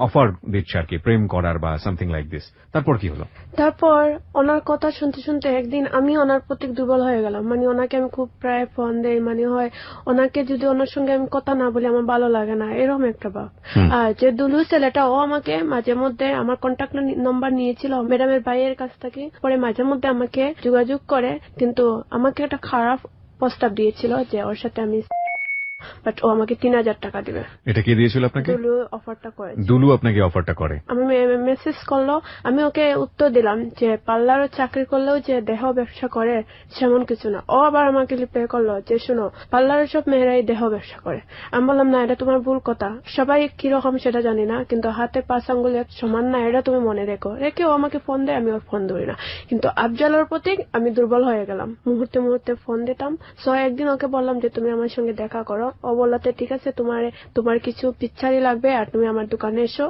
অফার দিচ্ছে আর কি, প্রেম করার বা সামথিং লাইক দিস। তারপর কি হলো? তারপর ওনার কথা শুনতে শুনতে একদিন আমি ওনার প্রতি দুর্বল হয়ে গেলাম। মানে ওনাকে আমি খুব প্রায় ফোন দেই, মানে হয় ওনাকে যদি ওনার সঙ্গে আমি কথা না বলি আমার ভালো লাগে না, এরকম একটা ভাব। আর যে দুলু ছেলেটা, ও আমাকে মাঝে মধ্যে আমার কন্ট্যাক্ট নাম্বার নিয়েছিল ম্যাডামের ভাইয়ের কাছ থেকে, পরে মাঝে মধ্যে আমাকে যোগাযোগ করে, কিন্তু আমাকে একটা খারাপ প্রস্তাব দিয়েছিল যে ওর সাথে আমি, বাট ও আমাকে 3000 টাকা দিবে। এটা কে দিয়েছিল আপনাকে? দুলু অফারটা করে। দুলু আপনাকে অফারটা করে? আমি মেসেজ করলো, আমি ওকে উত্তর দিলাম যে পার্লারও চাকরি করলেও যে দেহ ব্যবসা করে সেমন কিছু না। ও আবার আমাকে রিপ্লাই করলো যে শোনো, পার্লারের সব মেয়েরাই দেহ ব্যবসা করে। আমি বললাম না, এটা তোমার ভুল কথা, সবাই কিরকম সেটা জানি না, কিন্তু হাতে 5 আঙ্গুল এক সমান না, এটা তুমি মনে রেখো। রেখে ও আমাকে ফোন দেয়, আমি ওর ফোন ধরি না। কিন্তু আফজালের প্রতি আমি দুর্বল হয়ে গেলাম, মুহূর্তে মুহূর্তে ফোন দিতাম। সো একদিন ওকে বললাম যে তুমি আমার সঙ্গে দেখা করো। ও বললাতে ঠিক আছে, তোমার কিছু পিকচারই লাগবে আর তুমি আমার দোকানে এসো।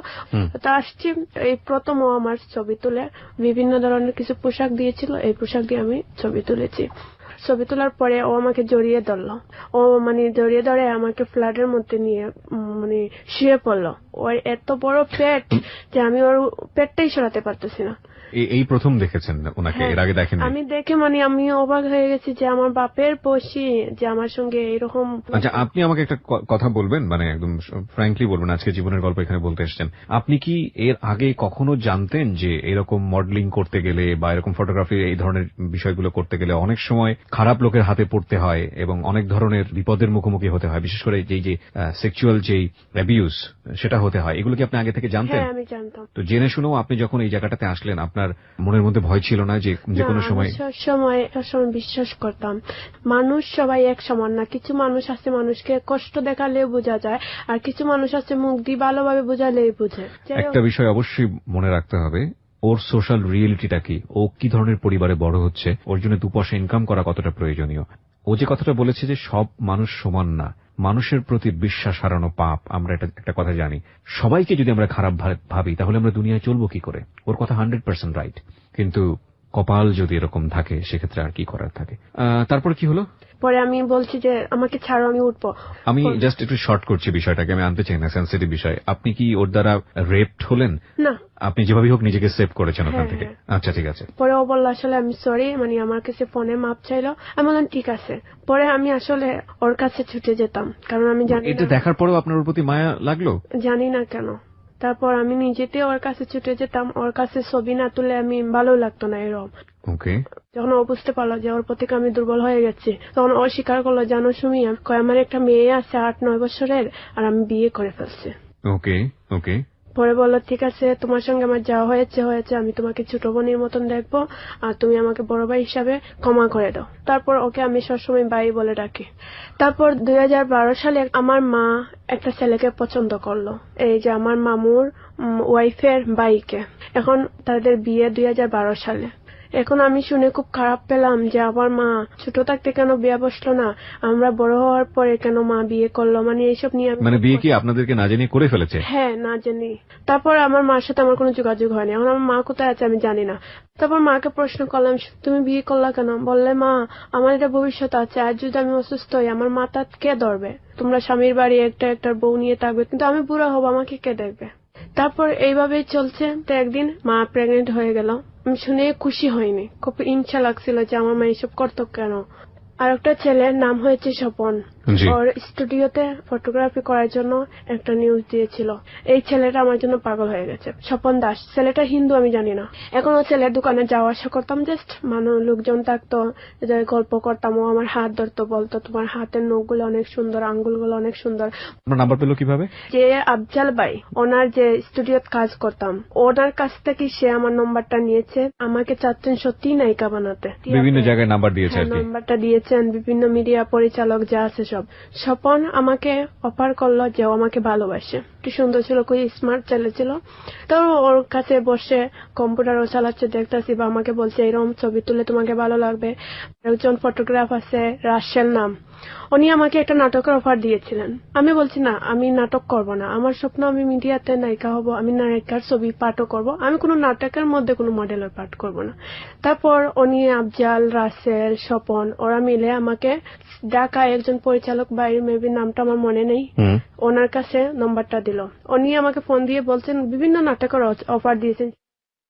তা আসছি, এই প্রথম ও আমার ছবি তুলে বিভিন্ন ধরনের কিছু পোশাক দিয়েছিল, এই পোশাক দিয়ে আমি ছবি তুলেছি। ছবি তোলার পরে ও আমাকে জড়িয়ে ধরলো, ও মানে জড়িয়ে ধরে আমাকে ফ্ল্যাটের মধ্যে নিয়ে মানে শুয়ে পড়লো। ওর এত বড় পেট যে আমি ওর পেটটাই সরাতে পারতেছি না। এই প্রথম দেখেছেন ওনাকে? এর আগে দেখেননি? আমি দেখে মানে আমি অবাক হয়ে গেছি যে আমার বাপের বসি যে আমার সঙ্গে এরকম। আচ্ছা, আপনি আমাকে একটা কথা বলবেন, মানে একদম ফ্র্যাঙ্কলি বলবেন, আজকে জীবনের গল্প এখানে বলতে এসেছেন, আপনি কি এর আগে কখনো জানতেন যে এরকম মডেলিং করতে গেলে বা এরকম ফটোগ্রাফি এই ধরনের বিষয়গুলো করতে গেলে অনেক সময় খারাপ লোকের হাতে পড়তে হয় এবং অনেক ধরনের বিপদের মুখোমুখি হতে হয়, বিশেষ করে যে সেক্সুয়াল যেই অ্যাবিউজ সেটা হতে হয়, এগুলো কি আপনি আগে থেকে জানতেন? হ্যাঁ, আমি জানতাম। তো জেনে শুনেও আপনি যখন এই জায়গাটাতে আসলেন আপনার মনের মধ্যে ভয় ছিল না যে কোনো সময়? সময় বিশ্বাস করতাম মানুষ সবাই এক সমান না। কিছু মানুষ আছে মানুষকে কষ্ট দেখালেও বোঝা যায়, আর কিছু মানুষ আছে মুখ দিয়ে ভালোভাবে বোঝালেই বোঝে। একটা বিষয় অবশ্যই মনে রাখতে হবে, ওর সোশ্যাল রিয়েলিটিটা কি, ও কি ধরনের পরিবারে বড় হচ্ছে, ওর জন্য 2 পয়সা ইনকাম করা কতটা প্রয়োজনীয়। ও যে কথাটা বলেছে যে সব মানুষ সমান না, মানুষের প্রতি বিশ্বাস হারানো পাপ, আমরা এটা একটা কথা জানি। সবাইকে যদি আমরা খারাপ ভাবি তাহলে আমরা দুনিয়ায় চলবো কি করে? ওর কথা 100% রাইট, কিন্তু কপাল যদি এরকম থাকে সেক্ষেত্রে আর কি করার থাকে। তারপর কি হলো? পরে আমি বলছি যে আমাকে ছাড়ো, আমি উঠবো। আমি জাস্ট একটু শর্ট করছি বিষয়টাকে, আমি আনতে চাই না সেন্সিটিভ বিষয়। আপনি কি ওর দ্বারা রেপড হলেন? না, আপনি যেভাবে হোক নিজেকে সেভ করেছেন ওখান থেকে। আচ্ছা, ঠিক আছে। পরে ও বললো আসলে আমি সরি, মানে আমার কাছে ফোনে মাপ চাইলো। আমি বললাম ঠিক আছে। পরে আমি আসলে ওর কাছে ছুটে যেতাম, কারণ আমি জানি এটা দেখার পরেও আপনার ওর প্রতি মায়া লাগলো? জানি না কেন। তারপর আমি নিজেতে ওর কাছে ছুটে যেতাম, ওর কাছে ছবি না তুলে আমি ভালো লাগতো না এরকম। ওকে। যখন ও বুঝতে পারলো যে ওর প্রতি আমি দুর্বল হয়ে গেছি, তখন ও স্বীকার করলো, জানো সুমি, আমার একটা মেয়ে আছে 8-9 বছরের, আর আমি বিয়ে করে ফেলছি। ওকে ওকে। পরে বললো ঠিক আছে, তোমার সঙ্গে আমার যা হয়েছে, আমি তোমাকে ছোট বোনের মতন দেখবো, আর তুমি আমাকে বড় ভাই হিসাবে ক্ষমা করে দাও। তারপর ওকে আমি সবসময় ভাই বলে ডাকি। তারপর 2012 সালে আমার মা একটা ছেলেকে পছন্দ করলো, এই যে আমার মামুর ওয়াইফের ভাইকে। এখন তাদের বিয়ে 2012 সালে। এখন আমি শুনে খুব খারাপ পেলাম যে আমার মা ছোট থাকতে কেন বিয়ে বসলো না, আমরা বড় হওয়ার পরে কেন মা বিয়ে করলো, মানে এইসব নিয়ে। মানে বিয়ে কি আপনাদেরকে না জানিয়ে করে ফেলেছে? হ্যাঁ, না জানি। তারপর আমার মার সাথে আমার কোনো যোগাযোগ হয়নি। এখন আমার মা কোথায় আছে আমি জানি না। তারপর মাকে প্রশ্ন করলাম, তুমি বিয়ে করলা কেন? বললে, মা, আমার এটা ভবিষ্যৎ আছে, আর যদি আমি অসুস্থ হই আমার মাথা কে ধরবে? তোমরা স্বামীর বাড়ি একটা বউ নিয়ে থাকবে, কিন্তু আমি বুড়া হবো, আমাকে কে দেখবে? তারপর এইভাবেই চলছে। তো একদিন মা প্রেগনেন্ট হয়ে গেল। আমি শুনে খুশি হয়নি, খুব হিংসা লাগছিল যে আমার মা এইসব করতো কেন। আর একটা ছেলের নাম হয়েছে স্বপন। জি। ওর স্টুডিওতে ফটোগ্রাফি করার জন্য একটা নিউজ দিয়েছিল। এই ছেলেটা আমার জন্য পাগল হয়ে গেছে, স্বপন দাস। ছেলেটা হিন্দু আমি জানি না। এখন ও ছেলের দোকানে যাওয়া আসা করতাম, জাস্ট লোকজন থাকতো, যে গল্প করতাম, ও আমার হাত ধরতো, বলতো তোমার হাতের নখগুলো অনেক সুন্দর, আঙ্গুলগুলো অনেক সুন্দর। আপনার নাম্বার পেলো কিভাবে? যে আফজাল ভাই, ওনার যে স্টুডিওতে কাজ করতাম, ওনার কাছ থেকে সে আমার নম্বরটা নিয়েছে। আমাকে চাচ্ছেন সত্যিই নায়িকা বানাতে। বিভিন্ন জায়গায় নাম্বার দিয়েছে আর কি। নাম্বারটা দিয়েছেন, বিভিন্ন মিডিয়া পরিচালক যা আছে সব। স্বপন আমাকে অফার করলো যে ও আমাকে ভালোবাসে। একটু সুন্দর ছিল, খুবই স্মার্ট ছেলে ছিল। তো ওর কাছে বসে কম্পিউটারও চালাচ্ছে, দেখতেছি, বা আমাকে বলছে এরকম ছবি তুলে তোমাকে ভালো লাগবে। একজন ফটোগ্রাফ আছে, রাশেল নাম, উনি আমাকে একটা নাটকের অফার দিয়েছিলেন। আমি বলছি না, আমি নাটক করব না, আমার স্বপ্ন আমি মিডিয়াতে নায়িকা হব, আমি নায়িকার ছবি পাঠও করব, আমি কোনো নাটকের মধ্যে কোনো মডেলের পাঠ করব না। তারপর উনি, আফজাল, রাসেল, স্বপন, ওরা মিলে আমাকে ঢাকায় একজন পরিচালক বাইরে, মেবি নামটা আমার মনে নেই, ওনার কাছে নম্বরটা দিল। উনি আমাকে ফোন দিয়ে বলছেন বিভিন্ন নাটকের অফার দিয়েছেন।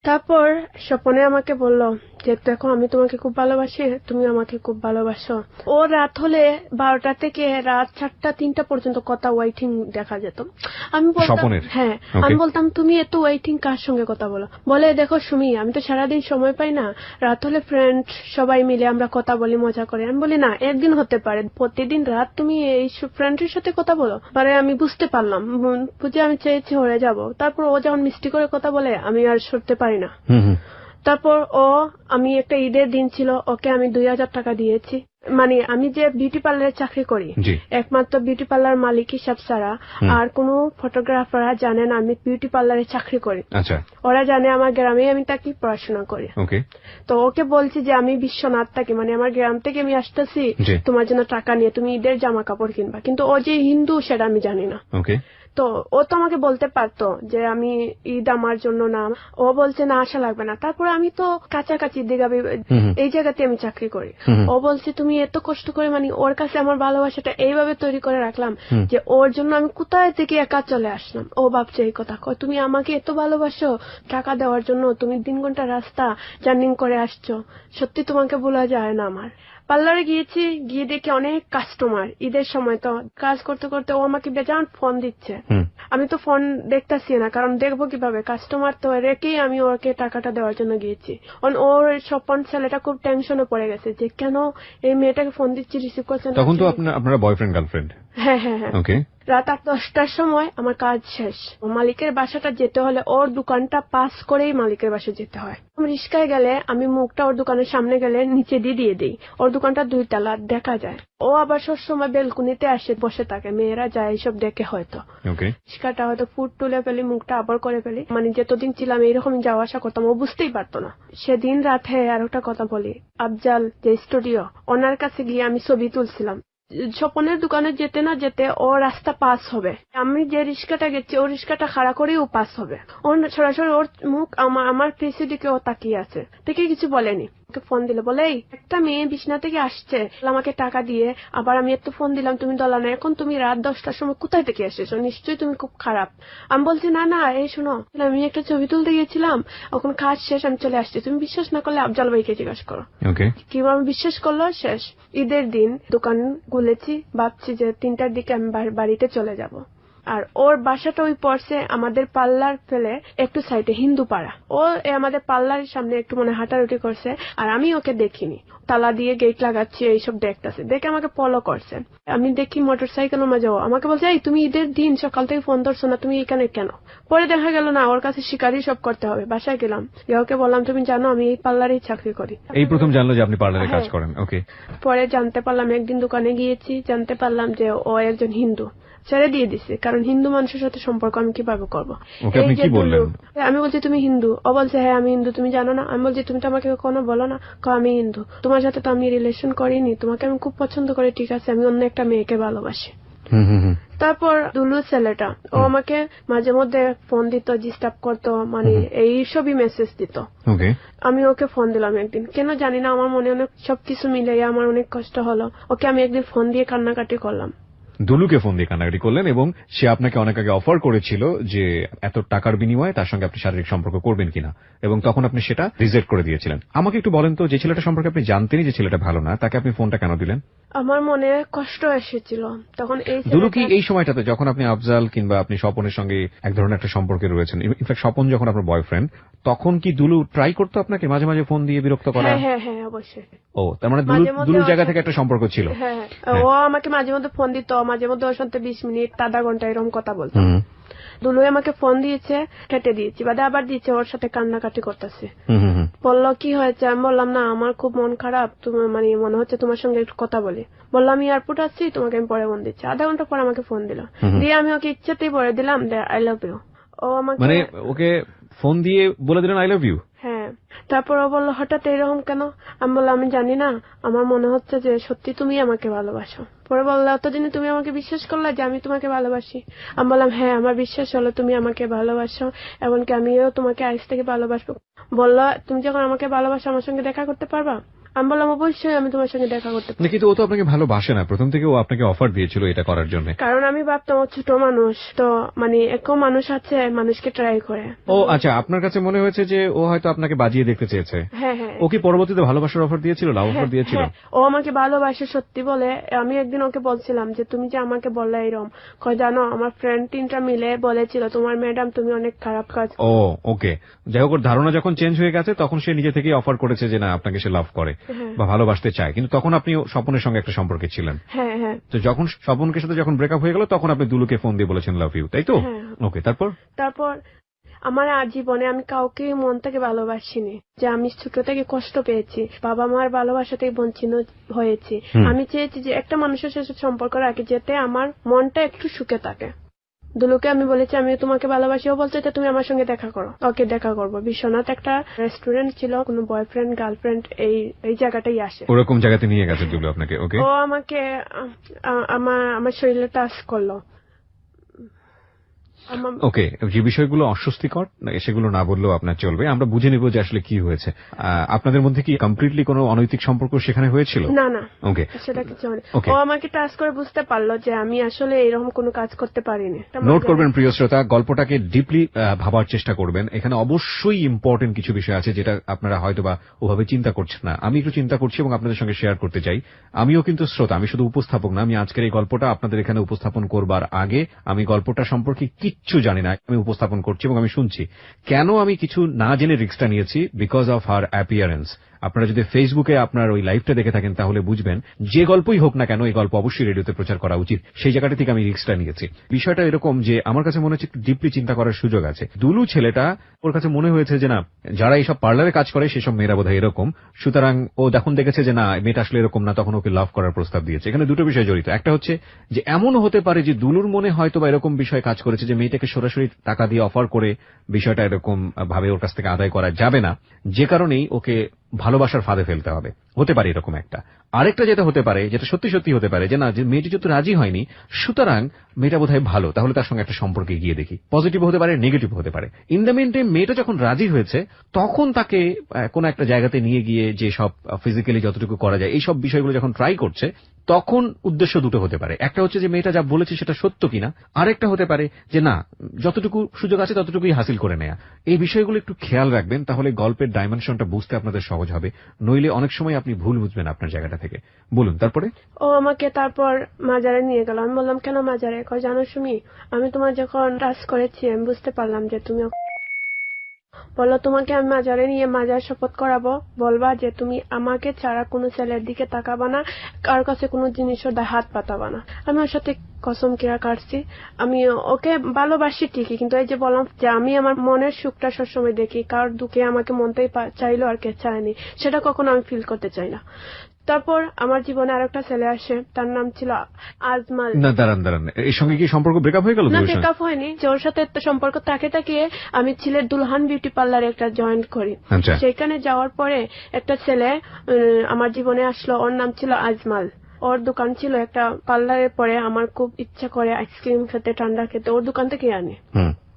তারপর স্বপনে আমাকে বলল যে দেখো, আমি তোমাকে খুব ভালোবাসি, তুমি আমাকে খুব ভালোবাসো। ও রাত হলে 12টা থেকে রাত 4টা 3টা পর্যন্ত কথা ওয়েটিং দেখা যেত। আমি বলতাম হ্যাঁ, আমি বলতাম তুমি এত ওয়েটিং কার সঙ্গে কথা বলো? বলে দেখো সুমি, আমি তো সারাদিন সময় পাই না, রাত হলে ফ্রেন্ড সবাই মিলে আমরা কথা বলি, মজা করি। আমি বলি না, একদিন হতে পারে, প্রতিদিন রাত তুমি এই ফ্রেন্ডের সাথে কথা বলো? পরে আমি বুঝতে পারলাম, বুঝে আমি চেয়েছি হয়ে যাব। তারপর ও যখন মিষ্টি করে কথা বলে আমি আর সরতে পারি না। তারপর আমি একটা ঈদের দিন ছিল, ওকে আমি 2000 টাকা দিয়েছি। মানে আমি যে বিউটি পার্লারে চাকরি করি, একমাত্র বিউটি পার্লার মালিক হিসাব ছাড়া আর কোনো ফটোগ্রাফাররা জানে না আমি বিউটি পার্লারে চাকরি করি। ওরা জানে আমার গ্রামে আমি থাকি, পড়াশোনা করি। তো ওকে বলছি যে আমি বিশ্বনাথ থাকি, মানে আমার গ্রাম থেকে আমি আসতেছি তোমার জন্য টাকা নিয়ে, তুমি ঈদের জামা কাপড় কিনবা। কিন্তু ও যে হিন্দু সেটা আমি জানি না। তো ও তো আমাকে বলতে পারতো যে আমি ঈদ আমার জন্য না। ও বলছে না, আসা লাগবে না। তারপরে আমি তো কাছাকাছি দিঘাবি এই জায়গাতে আমি চাকরি করি। ও বলছে তুমি এত কষ্ট করে, মানে ওর কাছে আমার ভালোবাসাটা এইভাবে তৈরি করে রাখলাম যে ওর জন্য আমি কোথায় থেকে একা চলে আসলাম। ও ভাবছে এই কথা, তুমি আমাকে এত ভালোবাসো, টাকা দেওয়ার জন্য তুমি 3 ঘন্টা রাস্তা জার্নিং করে আসছো, সত্যি তোমাকে ভোলা যায় না। আমার পার্লারে গিয়েছি, গিয়ে দেখি অনেক কাস্টমার। ঈদের সময় তো কাজ করতে করতে ও আমাকে বেজান ফোন দিচ্ছে। আমি তো ফোন দেখতেছি না, কারণ দেখবো কিভাবে, কাস্টমার তো রেখেই আমি ওকে টাকাটা দেওয়ার জন্য গিয়েছি। ওর স্বপন ছেলেটা খুব টেনশনে পড়ে গেছে যে কেন এই মেয়েটাকে ফোন দিচ্ছি, রিসিভ করছে না। তখন তো আপনারা বয়ফ্রেন্ড গার্লফ্রেন্ড? হ্যাঁ হ্যাঁ হ্যাঁ। রাত 8-10টার সময় আমার কাজ শেষ। মালিকের বাসাটা যেতে হলে ওর দোকানটা পাস করেই মালিকের বাসা যেতে হয়। আমি রিস্কায় গেলে আমি মুখটা ওর দোকানের সামনে গেলে নিচে দিয়ে দিই। ওর দোকানটা 2 তলা, দেখা যায়। ও আবার সব সময় বেলকুনিতে আসে বসে থাকে, মেয়েরা যায় এইসব দেখে হয়তো। রিস্কাটা হয়তো ফুট তুলে ফেলি, মুখটা আবার করে ফেলি। মানে যতদিন ছিলাম এইরকম যাওয়া আসা করতাম, ও বুঝতেই পারতো না। সেদিন রাতে আর একটা কথা বলি, আফজাল যে স্টুডিও, ওনার কাছে গিয়ে আমি ছবি তুলছিলাম। স্বপনের দোকানে যেতে না যেতে ও রাস্তা পাস হবে, আমি যে রিস্কাটা গেছি ও রিস্কাটা খাড়া করেই ও পাস হবে। ও সরাসরি ওর মুখ আমার ফেসের দিকে ও তাকিয়ে আছে, দেখে কিছু বলেনি। ওকে ফোন দিলে বলে এই একটা মেয়ে বিছনা থেকে আসছে, আমাকে টাকা দিয়ে আবার আমি এত ফোন দিলাম, তুমি দলা না, এখন তুমি রাত 10টার সময় কোথায় থেকে এসেছো, নিশ্চয়ই তুমি খুব খারাপ। আমি বলছি না না, এই শোনো, আমি একটা ছবি তুলতে গিয়েছিলাম, এখন কাজ শেষ, আমি চলে আসছি। তুমি বিশ্বাস না করলে আফজাল ভাইকে জিজ্ঞাসা করো। কিভাবে বিশ্বাস করলো? শেষ ঈদের দিন দোকান খুলেছি, ভাবছি যে 3টার দিকে আমি বাড়িতে চলে যাব। আর ওর বাসাটা ওই পড়ছে আমাদের পার্লার ফেলে একটু সাইডে, হিন্দু পাড়া। ও আমাদের পার্লারের সামনে একটু মনে হাঁটারুটি করছে, আর আমি ওকে দেখিনি। তালা দিয়ে গেট লাগাচ্ছি, এইসব দেখতেছে, দেখে আমাকে ফলো করছে। আমি দেখি মোটরসাইকেল মাঝে ও আমাকে বলছে এই তুমি ঈদের দিন সকাল থেকে ফোন ধরছো না, তুমি এখানে কেন? পরে দেখা গেল না, ওর কাছে শিকারই সব করতে হবে। বাসায় গেলাম, ওকে বললাম তুমি জানো আমি এই পার্লারেই চাকরি করি। এই প্রথম জানলো যে আপনি পার্লারে কাজ করেন? পরে জানতে পারলাম, একদিন দোকানে গিয়েছি, জানতে পারলাম যে ও একজন হিন্দু। ছেড়ে দিয়ে দিছে, কারণ হিন্দু মানুষের সাথে সম্পর্ক আমি কিভাবে করবো? আমি বলছি তুমি হিন্দু? ও বলছে হ্যাঁ আমি হিন্দু, তুমি জানো না? আমি বলছি তুমি তো আমাকে কখনো বলো না। আমি হিন্দু, তোমার সাথে তো আমি রিলেশন করিনি, তোমাকে আমি খুব পছন্দ করি, ঠিক আছে, আমি অন্য একটা মেয়েকে ভালোবাসি। তারপর দুলু ছেলেটা, ও আমাকে মাঝে মধ্যে ফোন দিত, ডিস্টার্ব করতো, মানে এই সবই মেসেজ দিত। আমি ওকে ফোন দিলাম একদিন, কেন জানি না, আমার মনে অনেক সবকিছু মিলে আমার অনেক কষ্ট হলো। ওকে আমি একদিন ফোন দিয়ে কান্নাকাটি করলাম। দুলুকে ফোন দিয়ে কান্নাকাটি করলেন এবং সে আপনাকে অনেক আগে অফার করেছিল যে এত টাকার বিনিময়ে তার সঙ্গে আপনি শারীরিক সম্পর্ক করবেন কিনা, এবং তখন আপনি সেটা রিজেক্ট করে দিয়েছিলেন। আমাকে একটু বলেন তো, যে ছেলেটা সম্পর্কে আপনি জানতেনই যে ছেলেটা ভালো না, তাকে আপনি ফোনটা কেন দিলেন? আমার মনে কষ্ট এসেছিল তখন। এই দুলু কি এই সময়টাতে যখন আপনি আফজাল কিংবা আপনি স্বপনের সঙ্গে এক ধরনের একটা সম্পর্কে রয়েছেন, ইনফ্যাক্ট স্বপন যখন আপনার বয়ফ্রেন্ড, তখন কি দুলু ট্রাই করতো আপনাকে মাঝে মাঝে ফোন দিয়ে বিরক্ত করা? হ্যাঁ অবশ্যই। ও, তার মানে দুলুর জায়গা থেকে একটা সম্পর্ক ছিল। হ্যাঁ, ও আমাকে মাঝে মধ্যে ফোন দিত, মাঝে মধ্যে ওর সাথে 20 মিনিট আধা ঘন্টা এরকম কথা বলতো। দুলু আমাকে ফোন দিয়েছে, কেটে দিয়েছি, বাদে আবার দিয়েছে, ওর সাথে কান্নাকাটি করতেছে। বললো কি হয়েছে, আমি বললাম না আমার খুব মন খারাপ, তুমি মানে মনে হচ্ছে তোমার সঙ্গে একটু কথা বলি। বললাম আমি এয়ারপোর্ট আছি, তোমাকে আমি পরে ফোন দিচ্ছি। আধা ঘন্টা পর আমাকে ফোন দিল, দিয়ে আমি ওকে ইচ্ছাতেই বলে দিলাম আই লাভ ইউ। ও আমাকে মানে ওকে ফোন দিয়ে বলে দিলেন আই লাভ ইউ? হ্যাঁ। তারপর ও বললো হঠাৎ এরকম কেন? আমি বললাম আমি জানি না, আমার মনে হচ্ছে যে সত্যি তুমি আমাকে ভালোবাসো। পরে বললো এতদিনে তুমি আমাকে বিশ্বাস করলা যে আমি তোমাকে ভালোবাসি? আমি বললাম হ্যাঁ, আমার বিশ্বাস হলো তুমি আমাকে ভালোবাসো, এমনকি আমিও তোমাকে আজ থেকে ভালোবাসবো। বললো তুমি যখন আমাকে ভালোবাসো আমার সঙ্গে দেখা করতে পারবা? আমি বললাম অবশ্যই আমি তোমার সঙ্গে দেখা করতে পারবো। কিন্তু ও তো আপনাকে ভালোবাসে না, প্রথম থেকে ও আপনাকে অফার দিয়েছিল এটা করার জন্য। কারণ আমি ভাবতাম ও ছোট মানুষ তো, মানে একও মানুষ আছে মানুষকে ট্রাই করে। ও আচ্ছা, আপনার কাছে মনে হয়েছে যে ও হয়তো আপনাকে বাজিয়ে দেখতে চেয়েছে। হ্যাঁ। ও কি পরবর্তীতে ভালোবাসার অফার দিয়েছিল, লাভ অফার দিয়েছিল? ও আমাকে ভালোবাসে সত্যি বলে। আমি একদিন ওকে বলছিলাম যে তুমি যে আমাকে বললে এরকম, জানো আমার ফ্রেন্ড 3টা মিলে বলেছিল তোমার ম্যাডাম তুমি অনেক খারাপ কাজ। ও ওকে, যাই হোক, ওর ধারণা যখন চেঞ্জ হয়ে গেছে তখন সে নিজে থেকেই অফার করেছে যে না আপনাকে সে লাভ করে বা ভালোবাসতে চায়, কিন্তু তখন আপনি স্বপনের সঙ্গে একটা সম্পর্কে ছিলেন। হ্যাঁ। তো যখন স্বপনের সাথে যখন ব্রেকআপ হয়ে গেল তখন আপনি দুলুকে ফোন দিয়ে বলেছেন লাভ ইউ, তাই তো? ওকে, তারপর আমার জীবনে আমি কাউকে মন থেকে ভালোবাসিনি, যে আমি ছোট থেকে কষ্ট পেয়েছি, বাবা মার ভালোবাসা থেকে বঞ্চিত হয়েছি। আমি চেয়েছি যে একটা মানুষের সাথে সম্পর্ক রাখি যেতে আমার মনটা একটু সুখে থাকে। দুলুকে আমি বলেছি আমি তোমাকে ভালোবাসি, ও বলছে তুমি আমার সঙ্গে দেখা করো। ওকে দেখা করবো। বিশ্বনাথ একটা রেস্টুরেন্ট ছিল, কোনো বয়ফ্রেন্ড গার্লফ্রেন্ড এই জায়গাটাই আসে, ওরকম জায়গাতে নিয়ে গেছে দুলু আপনাকে। ওকে, ও আমাকে আমার শরীরে টাচ করলো। ওকে, যে বিষয়গুলো অস্বস্তিকর সেগুলো না বললেও আপনার চলবে, আমরা বুঝে নেব যে আসলে কি হয়েছে। আপনাদের মধ্যে কি কমপ্লিটলি কোনো অনৈতিক সম্পর্ক সেখানে হয়েছিল? না। ওকে, সেটা কিছু হয়নি। ও আমাকে টাচ করে বুঝতে পারলো যে আমি আসলে এরকম কোনো কাজ করতে পারিনি। নোট করবেন প্রিয় শ্রোতা, গল্পটাকে ডিপলি ভাবার চেষ্টা করবেন। এখানে অবশ্যই ইম্পর্টেন্ট কিছু বিষয় আছে যেটা আপনারা হয়তোবা ওভাবে চিন্তা করছেন না। আমি একটু চিন্তা করছি এবং আপনাদের সঙ্গে শেয়ার করতে চাই। আমিও কিন্তু শ্রোতা, আমি শুধু উপস্থাপক না। আমি আজকের এই গল্পটা আপনাদের এখানে উপস্থাপন করবার আগে আমি গল্পটা সম্পর্কে কিচ্ছু জানি না, আমি উপস্থাপন করছি এবং আমি শুনছি। কেন আমি কিছু না জেনে রিস্কটা নিয়েছি? Because of her appearance. আপনারা যদি ফেসবুকে আপনার ওই লাইভটা দেখে থাকেন তাহলে বুঝবেন যে গল্পই হোক না কেন এই গল্প অবশ্যই রেডিওতে প্রচার করা উচিত, সেই জায়গাটা থেকে আমি রিস্কটা নিয়েছি। বিষয়টা এরকম যে আমার কাছে মনে হচ্ছে একটু ডিপলি চিন্তা করার সুযোগ আছে। দুলু ছেলেটা, ওর কাছে মনে হয়েছে যে না, যারা এইসব পার্লারে কাজ করে সেসব মেয়েরা বোধহয় এরকম, সুতরাং ও যখন দেখেছে যে না মেয়েটা আসলে এরকম না, তখন ওকে লাভ করার প্রস্তাব দিয়েছে। এখানে দুটো বিষয় জড়িত। একটা হচ্ছে যে এমনও হতে পারে যে দুলুর মনে হয়তো বা এরকম বিষয় কাজ করেছে যে মেয়েটাকে সরাসরি টাকা দিয়ে অফার করে বিষয়টা এরকম ভাবে ওর কাছ থেকে আদায় করা যাবে না, যে কারণেই ওকে ভালোবাসার ফাঁদে ফেলতে হবে। হতে পারে এরকম একটা। আরেকটা যেটা হতে পারে, যেটা সত্যি সত্যি হতে পারে, যে না, যে মেয়েটি যেহেতু রাজি হয়নি সুতরাং মেয়েটা বোধহয় ভালো, তাহলে তার সঙ্গে একটা সম্পর্কে গিয়ে দেখি। পজিটিভ হতে পারে, নেগেটিভ হতে পারে। ইন দ্য মেন টাইম মেয়েটা যখন রাজি হয়েছে তখন তাকে কোন একটা জায়গাতে নিয়ে গিয়ে যে সব ফিজিক্যালি যতটুকু করা যায় এই সব বিষয়গুলো যখন ট্রাই করছে, তখন উদ্দেশ্য দুটো হতে পারে। একটা হচ্ছে যে মেয়েটা যা বলেছে সেটা সত্য কিনা, আরেকটা হতে পারে যে না, যতটুকু সুযোগ আছে ততটুকুই হাসিল করে নেয়া। এই বিষয়গুলো একটু খেয়াল রাখবেন, তাহলে গল্পের ডাইমেনশনটা বুঝতে আপনাদের সহজ হবে। নইলে অনেক সময় আপনি ভুল বুঝবেন আপনার জায়গাটা থেকে। বলুন তারপরে। ও আমাকে তারপর মাজারে নিয়ে গেল। আমি বললাম কেন মাজারে? জানো সুমি, আমি তোমার যখন টাচ করেছি আমি বুঝতে পারলাম যে তুমি, বলো তোমাকে আমি মাজারে নিয়ে মাজার শপথ করাবো, বলবা যে তুমি আমাকে ছাড়া কোনো ছেলের দিকে তাকাবা না, কার কাছে কোনো জিনিসের হাত পাতাবা না। আমি ওর সাথে কসম কিরা কাটছি। আমি ওকে ভালোবাসি ঠিকই, কিন্তু এই যে বললাম যে আমি আমার মনের সুখটা সবসময় দেখি, কার দুঃখে আমাকে মনতেই চাইলো আর কে চায়নি সেটা কখনো আমি ফিল করতে চাই না। তারপর আমার জীবনে আরেকটা ছেলে আসে, তার নাম ছিল আজমাল। না দাঁড়ান, এর সঙ্গে কি সম্পর্ক ব্রেকআপ হয়ে গেল? না, ব্রেকআপ হয়নি। যে ওর সাথে একটা সম্পর্ক তাকিয়ে আমি ছিলের দুলহান বিউটি পার্লারে একটা জয়েন করি। সেখানে যাওয়ার পরে একটা ছেলে আমার জীবনে আসলো, ওর নাম ছিল আজমাল। ওর দোকান ছিল একটা পার্লারের। পরে আমার খুব ইচ্ছা করে আইসক্রিম খেতে, ঠান্ডা খেতে, ওর দোকান থেকে আনে।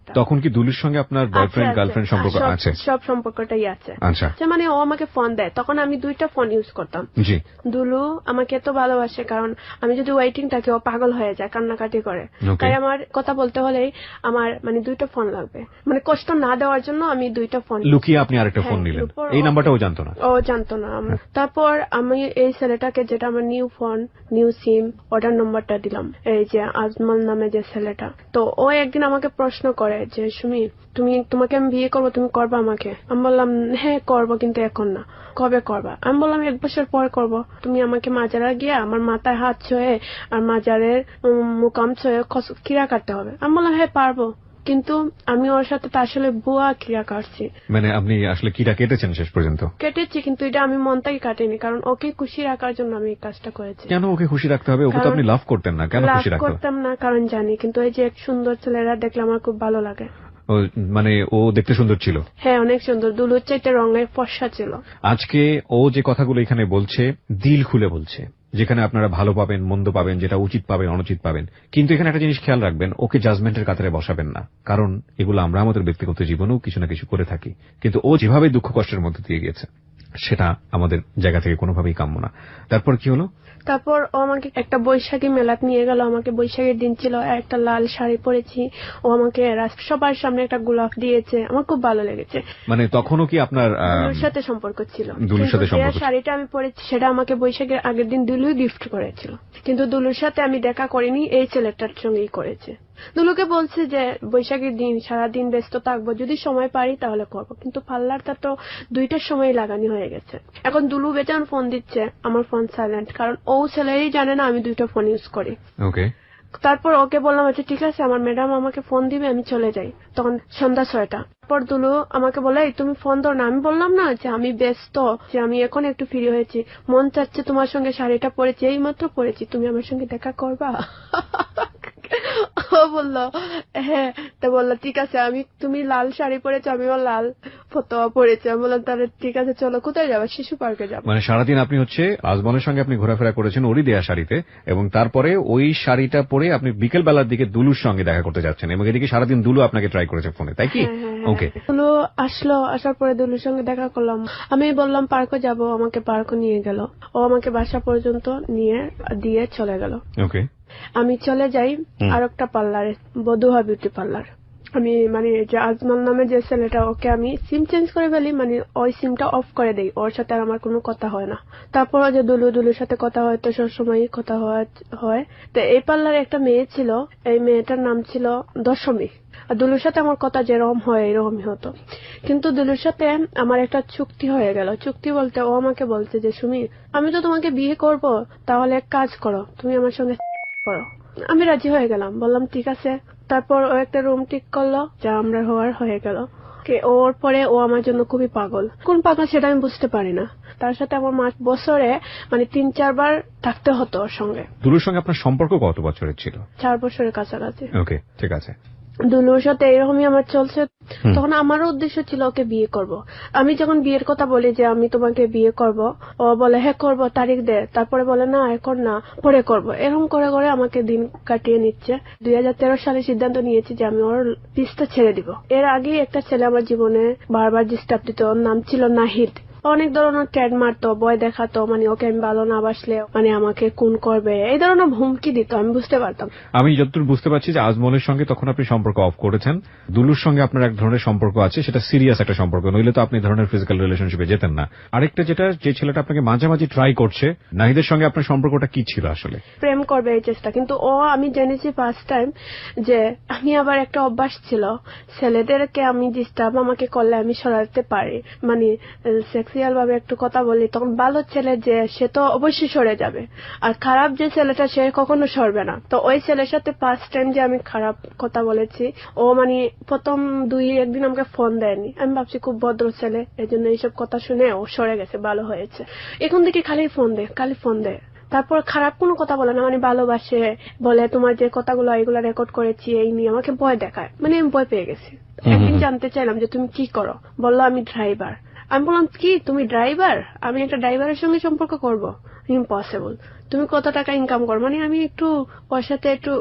একটা। তখন কি দুলুর সঙ্গে আপনার বয়ফ্রেন্ড আছে, গার্লফ্রেন্ড সম্পর্ক আছে? সব সম্পর্কটাই আছে। আচ্ছা, যে মানে ও আমাকে ফোন দেয়, তখন আমি 2টা ফোন ইউজ করতাম। জি। দুলু আমাকে এত ভালোবাসে, কারণ আমি যদি ওয়েটিং থাকি ও পাগল হয়ে যায়, কান্নাকাটি করে। Okay. তাই আমার কথা বলতে হলেই আমার মানে 2টা ফোন লাগবে, মানে কষ্ট না দেওয়ার জন্য আমি 2টা ফোন। লুকিয়ে আপনি আরেকটা ফোন হ্যাঁ, নিলেন, লুপোর এই ও- নাম্বারটাও জানতো না? ও জানতো না। তারপর আমি এই ছেলেটাকে, যেটা আমার নিউ ফোন নিউ সিম, ওটার নম্বরটা দিলাম, এই যে আজমল নামে যে ছেলেটা। তো ও একদিন আমাকে প্রশ্ন করে যে সুমি, তোমাকে আমি বিয়ে করবো, তুমি করবা আমাকে? আমি বললাম হ্যাঁ করবো, কিন্তু এখন না। কবে করবা? আমি বললাম 1 বছর পর করবো। তুমি আমাকে মাজারা গিয়া আমার মাথায় হাত ছুঁয়ে আর মাজারের মুকাম ছুঁয়ে কিরা কাটতে হবে। আমি বললাম হ্যাঁ পারবো, কিন্তু আমি ওর সাথে তো আসলে বুয়া কিরা কাটছি। মানে আপনি আসলে কিটা কেটেছেন শেষ পর্যন্ত? কেটেছি, কিন্তু এটা আমি মন থেকে কাটিনি, কারণ ওকে খুশি রাখার জন্য আমি এই কাজটা করেছি। কেন ওকে খুশি রাখতে হবে? ওকে তো আপনি লাভ করতেন না, কেন লাভ খুশি রাখতে হবে? করতাম না কারণ জানি, কিন্তু এই যে এক সুন্দর ছেলেরা দেখলে আমার খুব ভালো লাগে। মানে ও দেখতে সুন্দর ছিল? হ্যাঁ অনেক সুন্দর, দুলুর চাইতে রঙে ফর্সা ছিল। আজকে ও যে কথাগুলো এখানে বলছে, দিল খুলে বলছে, যেখানে আপনারা ভালো পাবেন, মন্দ পাবেন, যেটা উচিত পাবেন, অনুচিত পাবেন। কিন্তু এখানে একটা জিনিস খেয়াল রাখবেন, ওকে জাজমেন্টের কাতারে বসাবেন না, কারণ এগুলো আমরা আমাদের ব্যক্তিগত জীবনেও কিছু না কিছু করে থাকি। কিন্তু ও যেভাবে দুঃখ কষ্টের মধ্যে দিয়ে গিয়েছে, সেটা আমাদের জায়গা থেকে কোনোভাবেই কাম্য না। তারপর কি হলো? তারপর ও আমাকে একটা বৈশাখী মেলাত নিয়ে গেল। আমাকে বৈশাখীর দিন ছিল, একটা লাল শাড়ি পরেছি, ও আমাকে সবার সামনে একটা গোলাপ দিয়েছে, আমার খুব ভালো লেগেছে। মানে তখনও কি আপনার দুলুর সাথে সম্পর্ক ছিল? দুলুর সাথে কিন্তু সম্পর্ক যে শাড়িটা আমি পরেছি সেটা আমাকে বৈশাখের আগের দিন দুলু গিফট করেছিল, কিন্তু দুলুর সাথে আমি দেখা করিনি, এই ছেলেটার সঙ্গেই করেছে। দুলুকে বলছে যে বৈশাখীর দিন সারাদিন ব্যস্ত থাকবো, যদি সময় পারি তাহলে করব, কিন্তু পার্লারটা তো 2টার সময় লাগানি হয়ে গেছে। এখন দুলু বেচান ফোন দিচ্ছে, আমার ফোন সাইলেন্ট, কারণ ও ছেলেই জানে না আমি 2টা ফোন ইউজ করি। ওকে। তারপর ওকে বললাম আচ্ছা ঠিক আছে, আমার ম্যাডাম আমাকে ফোন দিবে, আমি চলে যাই। তখন সন্ধ্যা 6টা। তারপর দুলু আমাকে বলে এই তুমি ফোন দাও না। আমি বললাম না যে আমি ব্যস্ত, যে আমি এখন একটু ফ্রি হয়েছি, মন চাচ্ছে তোমার সঙ্গে শাড়িটা পরেছি, এই মাত্র পরেছি, তুমি আমার সঙ্গে দেখা করবা? ও বললো হ্যাঁ। তো বললো ঠিক আছে, তুমি লাল শাড়ি পরেছো, আমিও লাল ফতোয়া পরেছি। আমি বললাম তাহলে ঠিক আছে চলো, কোথায় যাবো? শিশু পার্কে যাবো। মানে সারাদিন আপনি হচ্ছে আজমলের সঙ্গে আপনি ঘোরাফেরা করেছেন ওরই দেয়া শাড়িতে, এবং তারপরে ওই শাড়িটা পরে আপনি বিকেল বেলার দিকে দুলুর সঙ্গে দেখা করতে যাচ্ছেন, এবং এদিকে সারাদিন দুলু আপনাকে ট্রাই করেছে ফোনে, তাই কি? ওকে। দুলু আসলো, আসার পরে দুলুর সঙ্গে দেখা করলাম। আমি বললাম পার্কে যাব, আমাকে পার্কে নিয়ে গেল। ও আমাকে বাসা পর্যন্ত দিয়ে চলে গেল। ওকে। আমি চলে যাই আরেকটা পার্লারে, বধুয়া বিউটি পার্লার। আমি মানে যে আজমল নামে যে ছেলেটা, ওকে আমি সিম চেঞ্জ করে ফেলি, মানে ওই সিমটা অফ করে দেই, ওর সাথে আর আমার কোনো কথা হয় না। তারপর যে দুলুর সাথে কথা হয় তো সবসময় কথা হয়। তো এই পার্লারে একটা মেয়ে ছিল, এই মেয়েটার নাম ছিল দশমী। আর দুলুর সাথে আমার কথা যেরকম হয় এরকমই হতো, কিন্তু দুলুর সাথে আমার একটা চুক্তি হয়ে গেল। চুক্তি বলতে ও আমাকে বলছে যে সুমি, আমি তো তোমাকে বিয়ে করব, তাহলে এক কাজ করো, তুমি আমার সঙ্গে করো। আমি রাজি হয়ে গেলাম, বললাম ঠিক আছে। তারপর ও একটা রুম ঠিক করলো, যা আমরা হয়ে গেল। ওর পরে ও আমার জন্য খুবই পাগল। কোন পাগল সেটা আমি বুঝতে পারি না। তার সাথে আমার বছরে মানে 3-4 বার থাকতে হতো ওর সঙ্গে। দুলুর সঙ্গে আপনার সম্পর্ক কত বছরের ছিল? 4 বছরের কাছাকাছি। ওকে, ঠিক আছে। দুলুর সাথে এরকমই আমার চলছে। তখন আমারও উদ্দেশ্য ছিল ওকে বিয়ে করব। আমি যখন বিয়ের কথা বলি যে আমি তোমাকে বিয়ে করব, ও বলে হ্যাঁ করব, তারিখ দে। তারপরে বলে না এখন না, পরে করব। এরকম করে করে আমাকে দিন কাটিয়ে নিচ্ছে। 2013 সালে সিদ্ধান্ত নিয়েছি যে আমি ওর পিছটা ছেড়ে দিব। এর আগে একটা ছেলে আমার জীবনে বারবার ডিস্টার্ব দিত, ওর নাম ছিল নাহিদ। অনেক ধরনের ট্যাগ মারতো, ভয় দেখাতো, মানে ওকে আমি ভালো না বাসলে মানে আমাকে খুন করবে, এই ধরনের হুমকি দিত। আমি বুঝতে পারতাম। আমি যতদূর বুঝতে পারছি যে আজমলের সঙ্গে তখন আপনি সম্পর্ক অফ করেছেন, দুলুর সঙ্গে আপনার এক ধরনের সম্পর্ক আছে, সেটা সিরিয়াস একটা সম্পর্ক, নইলে তো আপনি ধরনের ফিজিক্যাল রিলেশনশিপে যেতেন না। আরেকটা যে ছেলেটা আপনাকে মাঝামাঝি ট্রাই করছে, নাহিদের সঙ্গে আপনার সম্পর্কটা কি ছিল আসলে? প্রেম করবে এই চেষ্টা, কিন্তু ও আমি জেনেছি ফার্স্ট টাইম যে আমি আবার একটা অভ্যাস ছিল, ছেলেদেরকে আমি ডিস্টার্ব আমাকে করলে আমি সরাতে পারি, মানে সেক্সুয়াল ভাবে একটু কথা বলি, তখন ভালো ছেলে যে সে তো অবশ্যই সরে যাবে, আর খারাপ যে ছেলেটা সে কখনো সরবে না। তো ওই ছেলের সাথে ফার্স্ট টাইম যে আমি খারাপ কথা বলেছি, ও মানে প্রথম 2-1 দিন আমাকে ফোন দেয়নি। আমি ভাবছি খুব ভদ্র ছেলে, এই জন্য এইসব কথা শুনে ও সরে গেছে, ভালো হয়েছে। এখন থেকে খালি ফোন দে। তারপর খারাপ কোনো কথা বলে না, মানে ভালোবাসে, বলে তোমার যে কথাগুলো এগুলো রেকর্ড করেছি এই নিয়ে আমাকে ভয় দেখায়, মানে আমি ভয় পেয়ে গেছি। একদিন জানতে চাইলাম যে তুমি কি করো, বললো আমি ড্রাইভার। আমি বললাম কি তুমি ড্রাইভার? আমি একটা ড্রাইভারের সঙ্গে সম্পর্ক করব? ইম্পসিবল। তুমি কত টাকা ইনকাম করো? মানে আমি একটু ওর সাথে একটু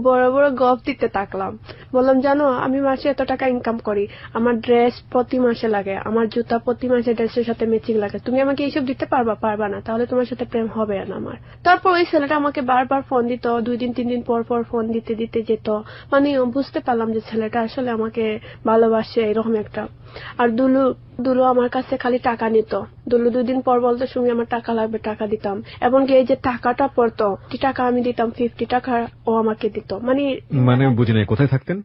বড় বড় গপ দিতে থাকলাম। বললাম জানো আমি মাসে এত টাকা ইনকাম করি, আমার ড্রেস প্রতি মাসে লাগে, আমার জুতা প্রতি মাসে ড্রেসের সাথে ম্যাচিং লাগে, তুমি আমাকে এইসব দিতে পারবা না, তাহলে তোমার সাথে প্রেম হবে না আমার। তারপর ওই ছেলেটা আমাকে বারবার ফোন দিত, 2 দিন 3 দিন পর পর ফোন দিতে দিতে যেত। মানে বুঝতে পারলাম যে ছেলেটা আসলে আমাকে ভালোবাসে এরকম একটা। আর দুলু আমার কাছে খালি টাকা নিত। দুলু 2 দিন পর বলতো সুমি আমার টাকা লাগবে, টাকা দিতাম। এবং এই যে টাকাটা পড়তো, টাকা আমি দিতাম, 50 টাকা ও আমাকে দিত। মানে বুঝি নাই, কোথায় থাকতেন?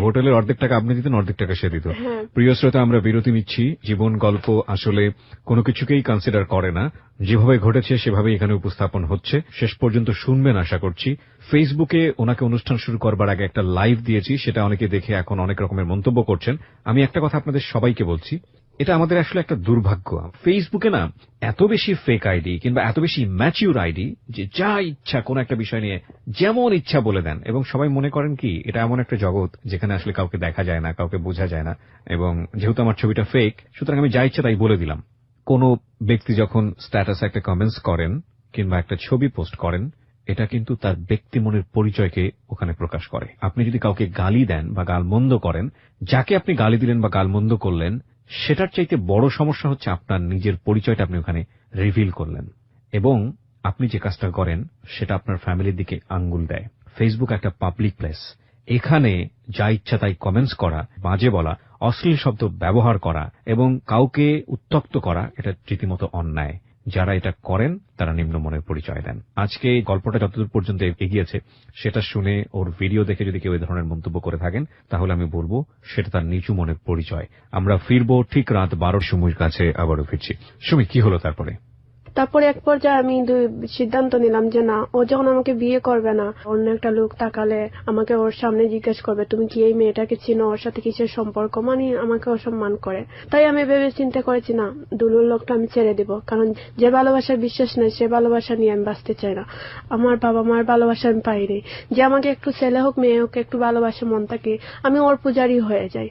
হোটেলের অর্ধেক টাকা আপনি দিতেন, অর্ধেক টাকা সে দিত। হ্যাঁ। প্রিয় শ্রোতা, আমরা বিরতি নিচ্ছি। জীবন গল্প আসলে কোনো কিছুকেই কনসিডার করে না, যেভাবে ঘটেছে সেভাবেই এখানে উপস্থাপন হচ্ছে। শেষ পর্যন্ত শুনবেন আশা করছি। ফেসবুকে ওনাকে অনুষ্ঠান শুরু করবার আগে একটা লাইভ দিয়েছি, সেটা অনেকে দেখে এখন অনেক রকমের মন্তব্য করছেন। আমি একটা কথা আপনাদের সবাইকে বলছি, এটা আমাদের আসলে একটা দুর্ভাগ্য। ফেসবুকে না এত বেশি ফেক আইডি কিংবা এত বেশি ম্যাচিউর আইডি যে যা ইচ্ছা কোন একটা বিষয় নিয়ে যেমন ইচ্ছা বলে দেন, এবং সবাই মনে করেন কি এটা এমন একটা জগৎ যেখানে আসলে কাউকে দেখা যায় না, কাউকে বোঝা যায় না। এবং যেহেতু আমার ছবিটা ফেক, সুতরাং আমি যা ইচ্ছা তাই বলে দিলাম। কোন ব্যক্তি যখন স্ট্যাটাসে একটা কমেন্টস করেন কিংবা একটা ছবি পোস্ট করেন, এটা কিন্তু তার ব্যক্তি মনের পরিচয়কে ওখানে প্রকাশ করে। আপনি যদি কাউকে গালি দেন বা গালমন্দ করেন, যাকে আপনি গালি দিলেন বা গালমন্দ করলেন, সেটার চাইতে বড় সমস্যা হচ্ছে আপনার নিজের পরিচয়টা আপনি ওখানে রিভিল করলেন। এবং আপনি যে কাজটা করেন সেটা আপনার ফ্যামিলির দিকে আঙ্গুল দেয়। ফেসবুক একটা পাবলিক প্লেস, এখানে যা ইচ্ছা তাই কমেন্টস করা, বাজে বলা, অশ্লীল শব্দ ব্যবহার করা এবং কাউকে উত্ত্যক্ত করা, এটা রীতিমতো অন্যায়। যারা এটা করেন তারা নিম্ন মনের পরিচয় দেন। আজকে এই গল্পটা যতদূর পর্যন্ত এগিয়েছে সেটা শুনে ওর ভিডিও দেখে যদি কেউ এই ধরনের মন্তব্য করে থাকেন, তাহলে আমি বলবো সেটা তার নিচু মনের পরিচয়। আমরা ফিরবো ঠিক রাত 12 সুমির কাছে, আবারও ফিরছি। সুমি, কি হলো তারপরে? তারপরে এক পর্যায়ে আমি সিদ্ধান্ত নিলাম যে না, ও যখন আমাকে বিয়ে করবে না, অন্য একটা লোক তাকালে আমাকে ওর সামনে জিজ্ঞেস করবে তুমি কি এই মেয়েটাকে চিনো, ওর সাথে কিসের সম্পর্ক, মানে আমাকে অসম্মান করে। তাই আমি ভেবে চিন্তা করেছি না, দুলুর লোকটা আমি ছেড়ে দিব, কারণ যে ভালোবাসার বিশ্বাস নেই সে ভালোবাসা নিয়ে আমি বাঁচতে চাই না। আমার বাবা মার ভালোবাসা আমি পাইনি, যে আমাকে একটু ছেলে হোক মেয়ে হোক একটু ভালোবাসে মন থাকে, আমি ওর পূজারি হয়ে যাই।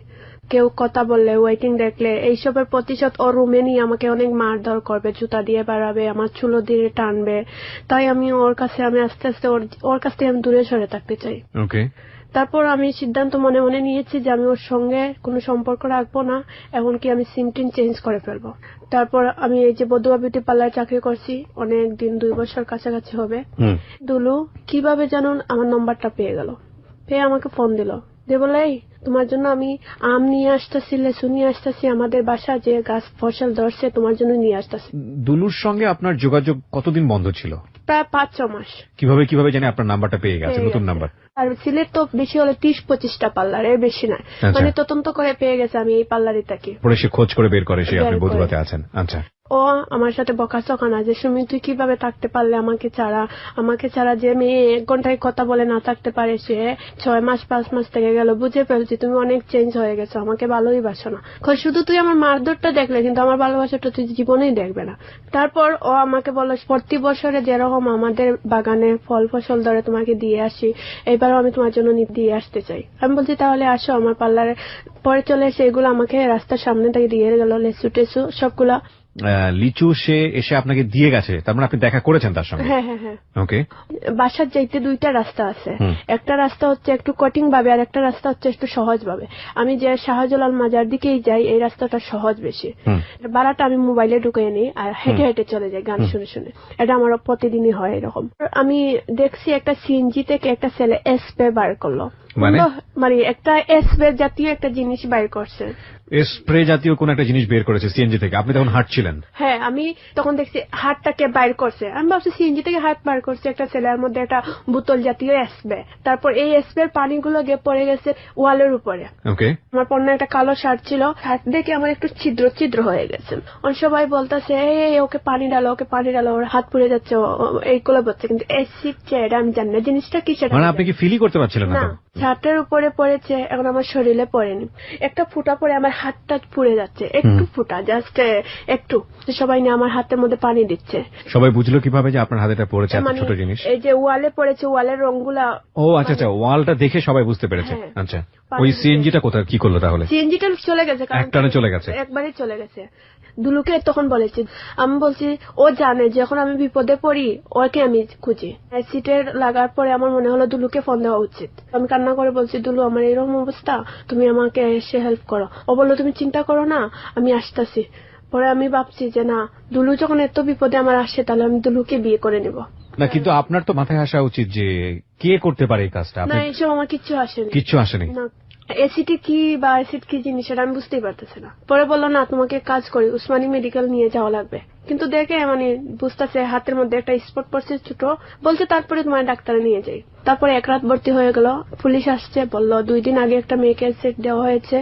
কেউ কথা বললে, ওয়েটিং দেখলে, এইসবের প্রতিশোধ ওর রুমে নিয়ে আমাকে অনেক মারধর করবে, জুতা দিয়ে বাড়াবে, আমার চুলো দিয়ে টানবে। তাই আমি আস্তে আস্তে ওর কাছ থেকে আমি দূরে সরে থাকতে চাই। ওকে। তারপর আমি সিদ্ধান্ত মনে মনে নিয়েছি যে আমি ওর সঙ্গে কোনো সম্পর্ক রাখবো না, এমনকি আমি সিম টিন চেঞ্জ করে ফেলবো। তারপর আমি এই যে বদুয়া বিউটি পার্লার চাকরি করছি অনেক দিন, 2 বছর কাছাকাছি হবে। দুলু কিভাবে জানুন আমার নম্বরটা পেয়ে গেল, পেয়ে আমাকে ফোন দিল, দিয়ে বলে এই তোমার জন্য আমি আম নিয়ে আসতেছি, লেসু নিয়ে আসতেছি, আমাদের বাসা যে গাছ ফসল ধরছে তোমার জন্য নিয়ে আসতেছি। দুলুর সঙ্গে আপনার যোগাযোগ কতদিন বন্ধ ছিল? প্রায় 5-6 মাস। কিভাবে জানি আপনার নাম্বারটা পেয়ে গেছে, নতুন নাম্বার? আর সিলেট তো বেশি হলে 30-25টা পার্লার, এর বেশি নয়। মানে তদন্ত করে পেয়ে গেছে আমি এই পার্লারই থাকি। পরে সে খোঁজ করে বের করে সে আপনি বধুয়াতে আছেন। আচ্ছা। ও আমার সাথে বকাচকা না যে সুমি তুই কিভাবে থাকতে পারলে আমাকে ছাড়া, যে মেয়ে 1 ঘন্টায় কথা বলে না থাকতে পারে সে 6 মাস 5 মাস থেকে গেল, বুঝে ফেলছি তুমি অনেক চেঞ্জ হয়ে গেছো, আমাকে ভালোই বাসো না, শুধু তুই আমার মারধরটা দেখলে কিন্তু আমার ভালোবাসাটা তুই জীবনেই দেখবে না। তারপর ও আমাকে বলল প্রতি বছরে যেরকম আমাদের বাগানে ফল ফসল ধরে তোমাকে দিয়ে আসি, এবারও আমি তোমার জন্য দিয়ে আসতে চাই। আমি বলছি তাহলে আসো আমার পার্লারে। পরে চলে এসে এগুলো আমাকে রাস্তার সামনে থেকে দিয়ে গেল, লেসু টেসু সবগুলা। লিচু সে এসে আপনাকে দিয়ে গেছে, তার মানে আপনি দেখা করেছেন তার সঙ্গে? হ্যাঁ হ্যাঁ হ্যাঁ। ওকে। বাসার যাইতে 2টা রাস্তা আছে, একটা রাস্তা হচ্ছে একটু কঠিন ভাবে আর একটা রাস্তা হচ্ছে একটু সহজ ভাবে। আমি যে শাহজালাল মাজার দিকেই যাই এই রাস্তাটা সহজ বেশি, ভাড়াটা আমি মোবাইলে ঢুকিয়ে নিই আর হেঁটে হেঁটে চলে যাই গান শুনে শুনে। এটা আমার প্রতিদিনই হয় এরকম। আমি দেখছি একটা সিএনজি থেকে একটা ছেলে এসপে বার করলো, মানে একটা এসপে জাতীয় একটা জিনিস বাইর করছে, স্প্রে জাতীয় কোন একটা জিনিস বের করেছে সিএনজি থেকে। আপনি তখন হাঁটছিলেন? হ্যাঁ, আমি তখন দেখছি হাতটাকে বাইর করছে। আমি ভাবছি সিএনজি থেকে হাত বার করছে একটা ছেলের মধ্যে একটা বোতল জাতীয় স্প্রে। তারপর এই স্প্রের পানিগুলো গিয়ে পড়ে গেছে ওয়ালের উপরে। ওকে। আমার পরনে একটা কালো শার্ট ছিল, হাত দেখে আমার একটু ছিদ্র হয়ে গেছে। সবাই বলতেছে এই ওকে পানি ডালো, ওর হাত পুড়ে যাচ্ছে, এইগুলো বলছে। কিন্তু এসিড চেয়ে আমি জানি না জিনিসটা কি সেটা। মানে আপনি কি ফিলই করতে পারছিলেন না? শার্টের উপরে পড়েছে, এখন আমার শরীরে পড়েনি। একটা ফুটা পরে আমার হাতটা পুড়ে যাচ্ছে, একটু ফুটা, জাস্ট একটু। সবাই নিয়ে আমার হাতের মধ্যে পানি দিচ্ছে। সবাই বুঝলো কিভাবে যে আপনার হাতে পড়েছে এত ছোট জিনিস? এই যে ওয়ালে পড়েছে, ওয়ালের রংগুলা। ও আচ্ছা, ওয়ালটা দেখে সবাই বুঝতে পেরেছে। আচ্ছা, ওই সিএনজিটা কোথায় কি করলো তাহলে? সিএনজিটা চলে গেছে, একটানে চলে গেছে, একবারই চলে গেছে। দুলুকে তখন বলেছি, আমি বলছি ও জানে যখন আমি বিপদে পড়ি ওকে আমি খুঁজি। অ্যাসিডের লাগার পরে আমার মনে হলো দুলুকে ফোন দেওয়া উচিত। আমি কান্না কান্না করে বলছি, দুলু আমার এরকম অবস্থা, তুমি আমাকে এসে হেল্প করো। ও বললো তুমি চিন্তা করো না, আমি আসতেছি। পরে আমি ভাবছি যে না, দুলু যখন এত বিপদে আমার আসে, তাহলে আমি দুলুকে বিয়ে করে নিব। না, কিন্তু আপনার তো মাথায় আসা উচিত যে কে করতে পারে এই কাজটা। না, আপনি এইসব আমার কিচ্ছু আসেনি। কিচ্ছু আসেনি। না, এসিটি কি বা অ্যাসিড কি জিনিস সেটা আমি বুঝতেই পারতেছি না। পরে বললো না, তোমাকে কাজ করি, উসমানী মেডিকেল নিয়ে যাওয়া লাগবে। কিন্তু দেখে মানে বুঝতেছে হাতের মধ্যে একটা স্পট পড়ছে ছোট, বলছে তারপরে তোমার ডাক্তারে নিয়ে যাই। তারপরে এক রাত ভর্তি হয়ে গেল। পুলিশ আসছে, বললো 2 দিন আগে একটা মেয়েকে সেট দেওয়া হয়েছে,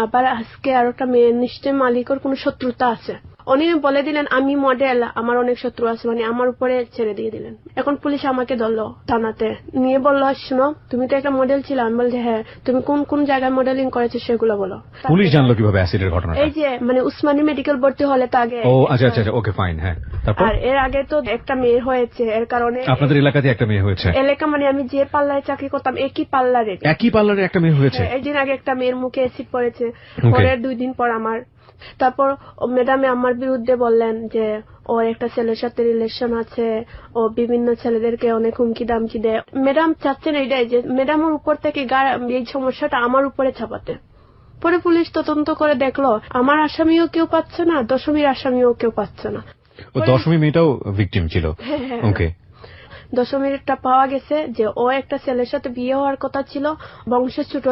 আবার আজকে আর একটা মেয়ে, নিশ্চয় মালিকের কোনো শত্রুতা আছে। উনি বলে দিলেন আমি মডেল, আমার অনেক শত্রু আছে, মানে আমার উপরে ছেড়ে দিয়ে দিলেন। এখন পুলিশ আমাকে ধরলো থানাতে নিয়ে, বললো শোনো তুমি তো একটা মডেল ছিল। আমি বলছি হ্যাঁ, তুমি কোন কোন জায়গায় মডেলিং করেছো সেগুলো বলো। পুলিশ জানলো কিভাবে অ্যাসিডের ঘটনাটা? এই যে মানে উসমানী মেডিকেল ভর্তি হলে তো আগে। ও আচ্ছা আচ্ছা, ওকে ফাইন, হ্যাঁ। তারপর আর এর আগে তো একটা মেয়ে হয়েছে, এর কারণে আপনাদের এলাকাতে একটা মেয়ে হয়েছে? এলাকা মানে আমি যে পার্লারে চাকরি করতাম একই পার্লারে একটা মেয়ে হয়েছে। একদিন আগে একটা মেয়ের মুখে অ্যাসিড পড়েছে, পরের 2 দিন পর আমার। তারপর ম্যাডামে আমার বিরুদ্ধে বললেন যে ওর একটা ছেলের সাথে রিলেশন আছে, ও বিভিন্ন ছেলেদেরকে অনেক হুমকি দামকি দেয়। ম্যাডাম চাচ্ছেন এইটাই যে ম্যাডামের উপর থেকে এই সমস্যাটা আমার উপরে চাপাতে। পরে পুলিশ তদন্ত করে দেখলো আমার আসামিও কেউ পাচ্ছে না, দশমীর আসামিও কেউ পাচ্ছে না। ও দশমী মেয়েটাও ভিকটিম ছিল? ওকে। দশমীরটা পাওয়া গেছে যে ও একটা ছেলের সাথে বিয়ে হওয়ার কথা ছিল, বংশের ছোট